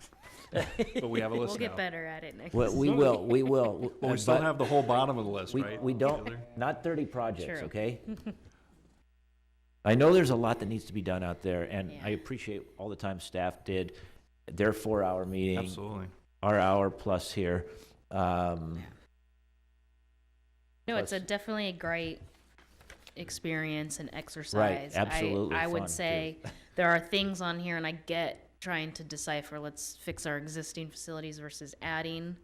But we have a list We'll now. get better at it next. We will. Well, we still But have the whole bottom of the list, we, right? we don't, Together? not 30 projects, True. okay? I know there's a lot that needs to be done out there, and Yeah. I appreciate all the time staff did their 4-hour meeting, Absolutely. our hour plus here. No, it's Plus- definitely a great experience and exercise. absolutely I fun, would too. say there are things on here, and I get trying to decipher, let's fix our existing facilities versus adding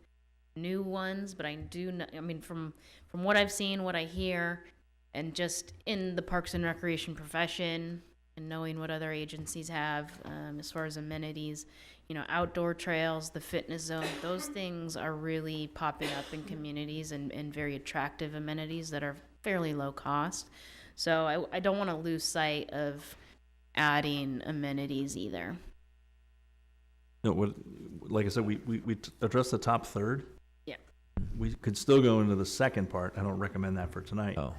new ones, but I do know, I mean, from what I've seen, what I hear, and just in the Parks and Recreation profession, and knowing what other agencies have, as far as amenities, you know, outdoor trails, the fitness zone, those things are really popping up in communities and very attractive amenities that are fairly low cost. So I don't want to lose sight of adding amenities either. No, what, like I said, we addressed the top third. Yeah. We could still go into the second part. I don't recommend that for tonight. Oh,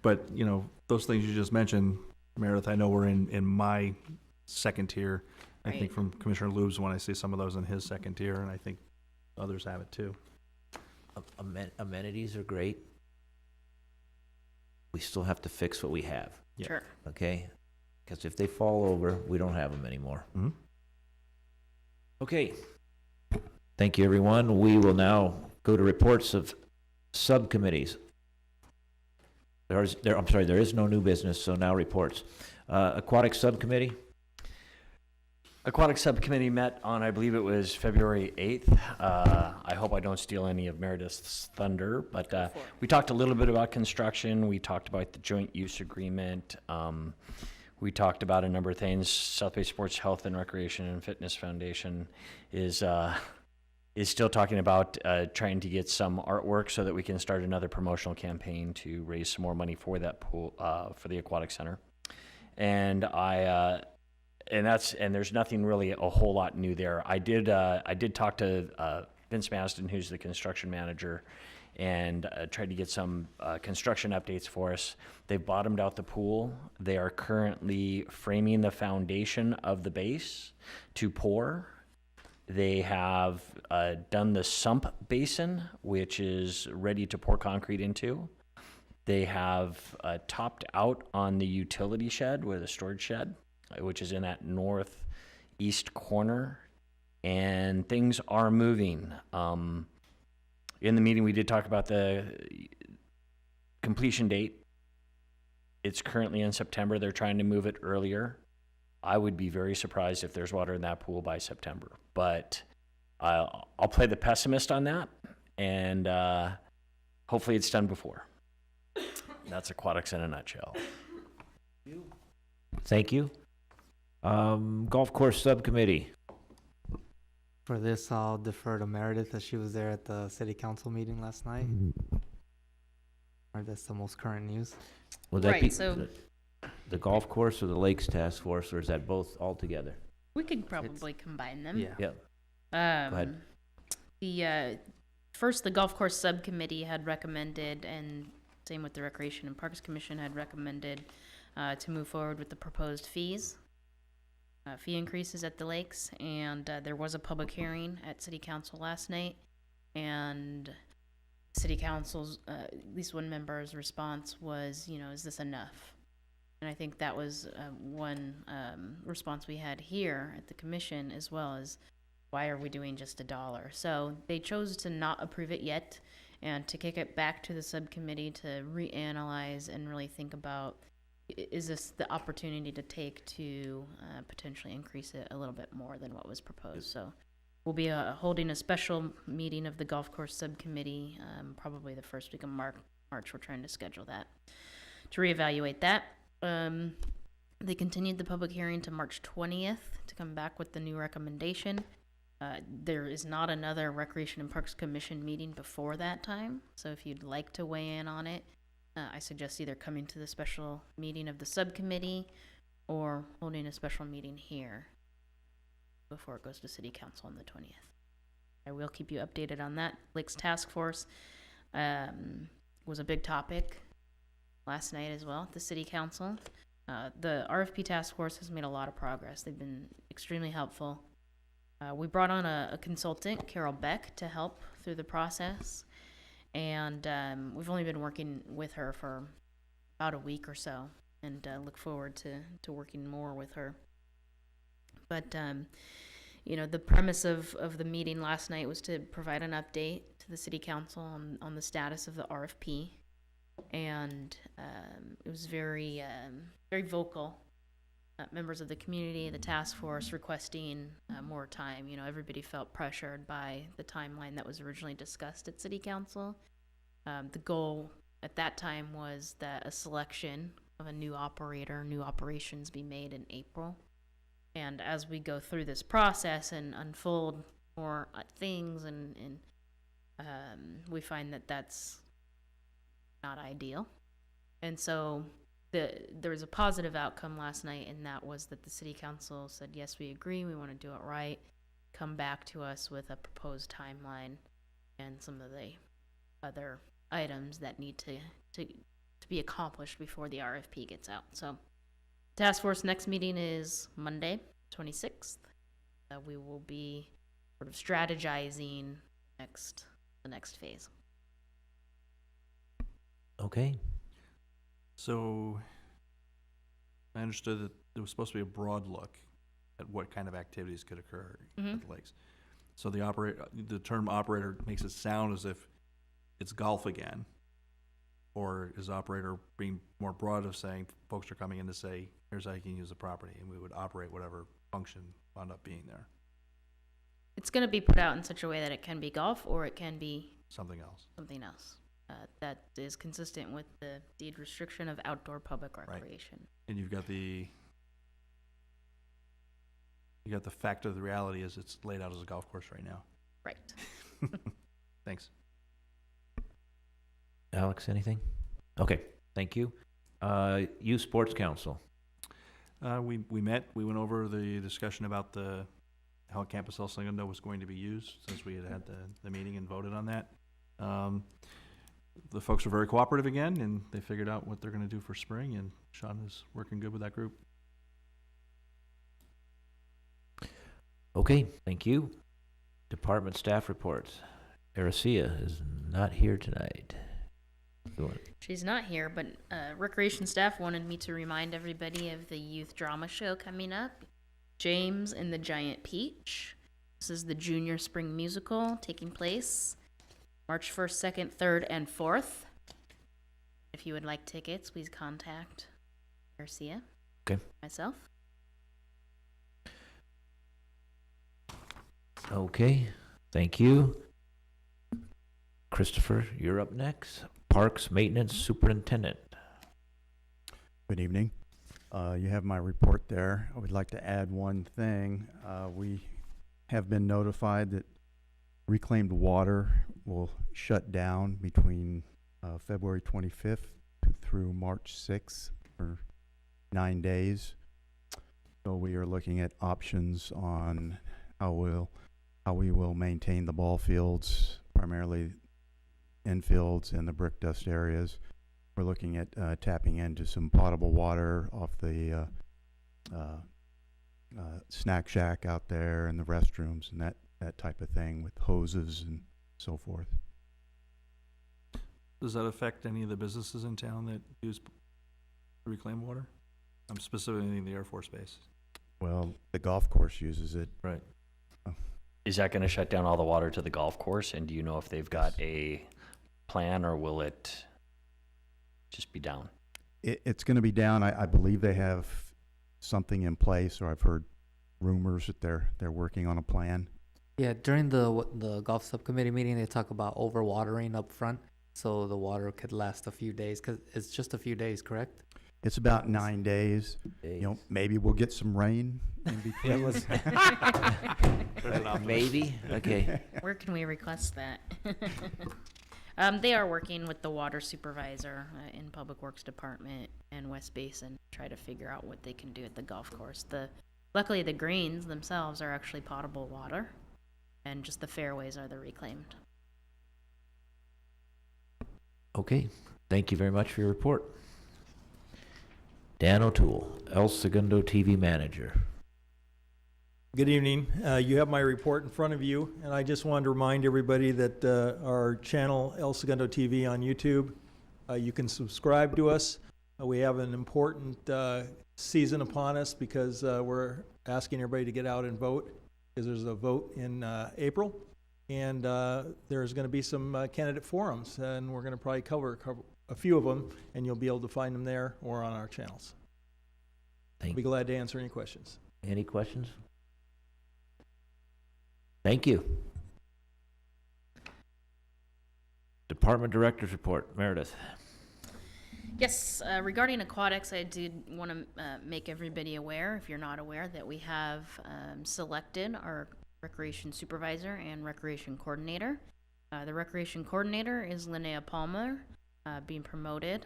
But, you know, those things you just mentioned, Meredith, I know were in my second tier. I think Right. from Commissioner Lubes, when I see some of those in his second tier, and I think others have it too. amenities are great. We still have to fix what we have, Yeah. Sure. okay? Because if they fall over, we don't have them anymore. Mhm. Okay. Thank you, everyone. We will now go to reports of subcommittees. There is no new business, so now reports. Aquatic Subcommittee? Aquatic Subcommittee met on, I believe it was February 8th. I hope I don't steal any of Meredith's thunder, but we talked a little bit about construction. We talked about the joint use agreement. We talked about a number of things. South Bay Sports Health and Recreation and Fitness Foundation is still talking about trying to get some artwork so that we can start another promotional campaign to raise some more money for that pool, for the aquatic center. And there's nothing really a whole lot new there. I did talk to Vince Maston, who's the construction manager, and tried to get some construction updates for us. They've bottomed out the pool. They are currently framing the foundation of the base to pour. They have done the sump basin, which is ready to pour concrete into. They have topped out on the utility shed, with a storage shed, which is in that northeast corner, and things are moving. In the meeting, we did talk about the completion date. It's currently in September. They're trying to move it earlier. I would be very surprised if there's water in that pool by September. But I'll play the pessimist on that, and hopefully it's done before. That's aquatics in a nutshell. Thank you. Golf course subcommittee. For this, I'll defer to Meredith as she was there at the city council meeting last night. Or that's the most current news. Would that Right, be so- the golf course or the Lakes Task Force, or is that both all together? We could probably combine them. Yeah. Yep. Um, the golf course subcommittee had recommended, and same with the Recreation and Parks Commission had recommended, to move forward with the proposed fees, fee increases at the lakes, and there was a public hearing at City Council last night, and City Council's, at least one member's response was, is this enough? And I think that was one response we had here at the commission, as well as, why are we doing just $1? So they chose to not approve it yet, and to kick it back to the subcommittee to reanalyze and really think about, is this the opportunity to take to potentially increase it a little bit more than what was proposed? So we'll be holding a special meeting of the golf course subcommittee, probably the first week of March. We're trying to schedule that to reevaluate that. They continued the public hearing to March 20th to come back with the new recommendation. There is not another Recreation and Parks Commission meeting before that time, so if you'd like to weigh in on it, I suggest either coming to the special meeting of the subcommittee or holding a special meeting here before it goes to City Council on the 20th. I will keep you updated on that. Lakes Task Force was a big topic last night as well at the City Council. The RFP Task Force has made a lot of progress. They've been extremely helpful. We brought on a consultant, Carol Beck, to help through the process, and we've only been working with her for about a week or so, and look forward to working more with her. But the premise of the meeting last night was to provide an update to the City Council on the status of the RFP, and it was very vocal. Members of the community, the task force requesting more time. Everybody felt pressured by the timeline that was originally discussed at City Council. The goal at that time was that a selection of a new operator, new operations be made in April. And as we go through this process and unfold more things, and we find that that's not ideal. And so there was a positive outcome last night, and that was that the City Council said, yes, we agree, we want to do it right, come back to us with a proposed timeline and some of the other items that need to be accomplished before the RFP gets out. So task force next meeting is Monday, 26th. We will be sort of strategizing the next phase. Okay. So I understood that there was supposed to be a broad look at what kind of activities could occur at the lakes. So the term operator makes it sound as if it's golf again, or is operator being more broad of saying folks are coming in to say, here's how you can use the property, and we would operate whatever function wound up being there, It's going to be put out in such a way that it can be golf or it can be something else. something else. That is consistent with the deed restriction of outdoor public recreation. And you've got the fact of the reality is it's laid out as a golf course right now. Right. Thanks. Alex, anything? Okay, thank you. Youth Sports Council. We met, we went over the discussion about how Campus El Segundo was going to be used, since we had the meeting and voted on that. The folks were very cooperative again, and they figured out what they're going to do for spring, and Sean is working good with that group. Okay, thank you. Department staff reports. Aracia is not here tonight. She's not here, but recreation staff wanted me to remind everybody of the youth drama show coming up, James and the Giant Peach. This is the junior spring musical taking place March 1st, 2nd, 3rd, and 4th. If you would like tickets, please contact Garcia. Okay. Myself. Okay, thank you. Christopher, you're up next. Parks Maintenance Superintendent. Good evening. You have my report there. I would like to add one thing. We have been notified that reclaimed water will shut down between February 25th through March 6th for 9 days. So we are looking at options on how we will maintain the ball fields, primarily infields and the brick dust areas. We're looking at tapping into some potable water off the snack shack out there and the restrooms and that type of thing with hoses and so forth. Does that affect any of the businesses in town that use reclaimed water? I'm specifically in the Air Force Base. Well, the golf course uses it. Right. Is that going to shut down all the water to the golf course? And do you know if they've got a plan, or will it just be down? It's going to be down. I believe they have something in place, or I've heard rumors that they're working on a plan. Yeah, during the golf subcommittee meeting, they talk about overwatering up front, so the water could last a few days, because it's just a few days, correct? It's about 9 days. You know, maybe we'll get some rain in between. Maybe, okay. Where can we request that? They are working with the water supervisor in Public Works Department and West Basin to try to figure out what they can do at the golf course. Luckily, the greens themselves are actually potable water, and just the fairways are the reclaimed. Okay, thank you very much for your report. Dan O'Toole, El Segundo TV Manager. Good evening. You have my report in front of you, and I just wanted to remind everybody that our channel, El Segundo TV on YouTube, you can subscribe to us. We have an important season upon us because we're asking everybody to get out and vote, because there's a vote in April, and there's going to be some candidate forums, and we're going to probably cover a few of them, and you'll be able to find them there or on our channels. I'll be glad to answer any questions. Any questions? Thank you. Department Director's Report, Meredith. Yes, regarding aquatics, I did want to make everybody aware, if you're not aware, that we have selected our recreation supervisor and recreation coordinator. The recreation coordinator is Linnea Palmer, being promoted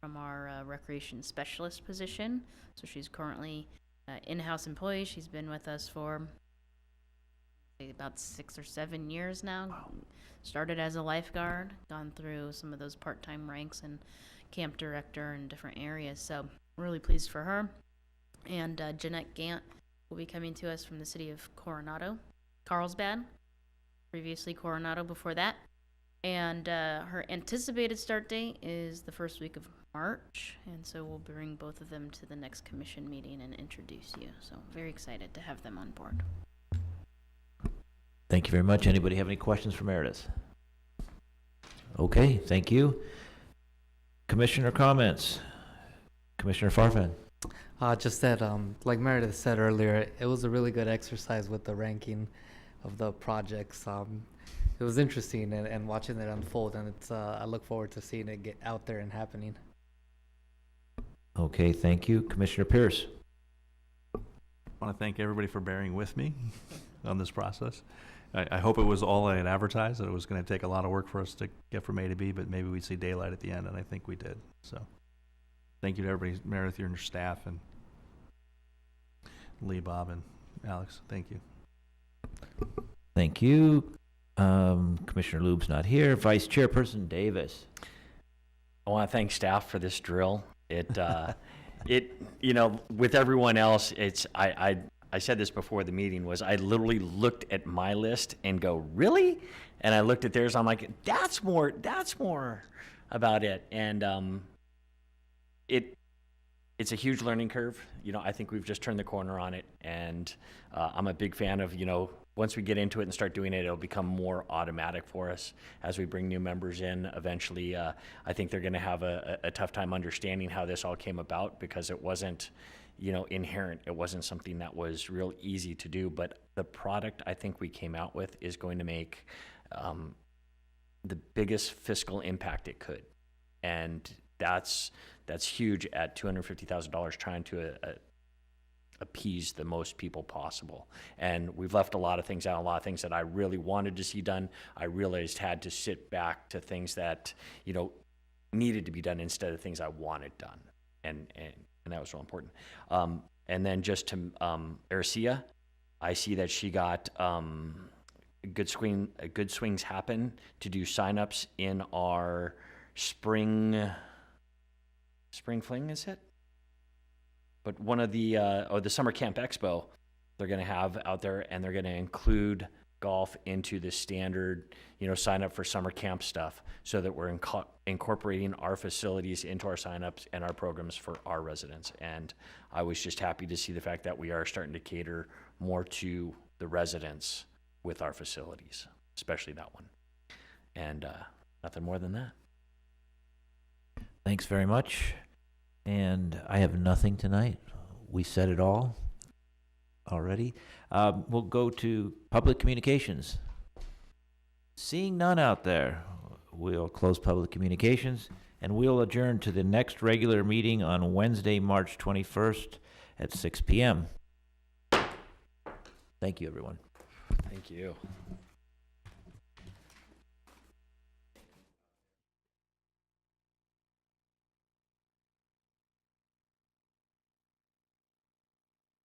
from our recreation specialist position. So she's currently in-house employee. She's been with us for about 6 or 7 years now. Wow. Started as a lifeguard, gone through some of those part-time ranks and camp director in different areas. So really pleased for her. And Jeanette Gant will be coming to us from the city of Coronado, Carlsbad, previously Coronado before that. And her anticipated start date is the first week of March. And so we'll bring both of them to the next commission meeting and introduce you. So very excited to have them on board. Thank you very much. Anybody have any questions for Meredith? Okay, thank you. Commissioner comments. Commissioner Farfan. Just that, like Meredith said earlier, it was a really good exercise with the ranking of the projects. It was interesting and watching it unfold, and it's I look forward to seeing it get out there and happening. Okay, thank you. Commissioner Pierce. I want to thank everybody for bearing with me on this process. I hope it was all I had advertised, that it was going to take a lot of work for us to get from A to B, but maybe we'd see daylight at the end, and I think we did. So thank you to everybody, Meredith, your staff, and Lee, Bob, and Alex. Thank you. Thank you. Commissioner Lube's not here. Vice Chairperson Davis. I want to thank staff for this drill. It, you know, with everyone else, I said this before the meeting, was I literally looked at my list and go, really? And I looked at theirs, I'm like, that's more about it. And it's a huge learning curve. You know, I think we've just turned the corner on it. And I'm a big fan of, you know, once we get into it and start doing it, it'll become more automatic for us as we bring new members in. Eventually, I think they're going to have a tough time understanding how this all came about, because it wasn't, inherent. It wasn't something that was real easy to do, but the product I think we came out with is going to make the biggest fiscal impact it could. And that's huge at $250,000, trying to appease the most people possible. And we've left a lot of things out, a lot of things that I really wanted to see done. I realized had to sit back to things that, needed to be done instead of things I wanted done. And that was real important. And then just to Arcia, I see that she got good swings happen to do signups in our spring fling, is it? But one of the the summer camp expo they're going to have out there, and they're going to include golf into the standard, sign up for summer camp stuff, so that we're incorporating our facilities into our signups and our programs for our residents. And I was just happy to see the fact that we are starting to cater more to the residents with our facilities, especially that one. And nothing more than that. Thanks very much. And I have nothing tonight. We said it all already. We'll go to public communications. Seeing none out there, we'll close public communications, and we'll adjourn to the next regular meeting on Wednesday, March 21st at 6 p.m. Thank you, everyone. Thank you.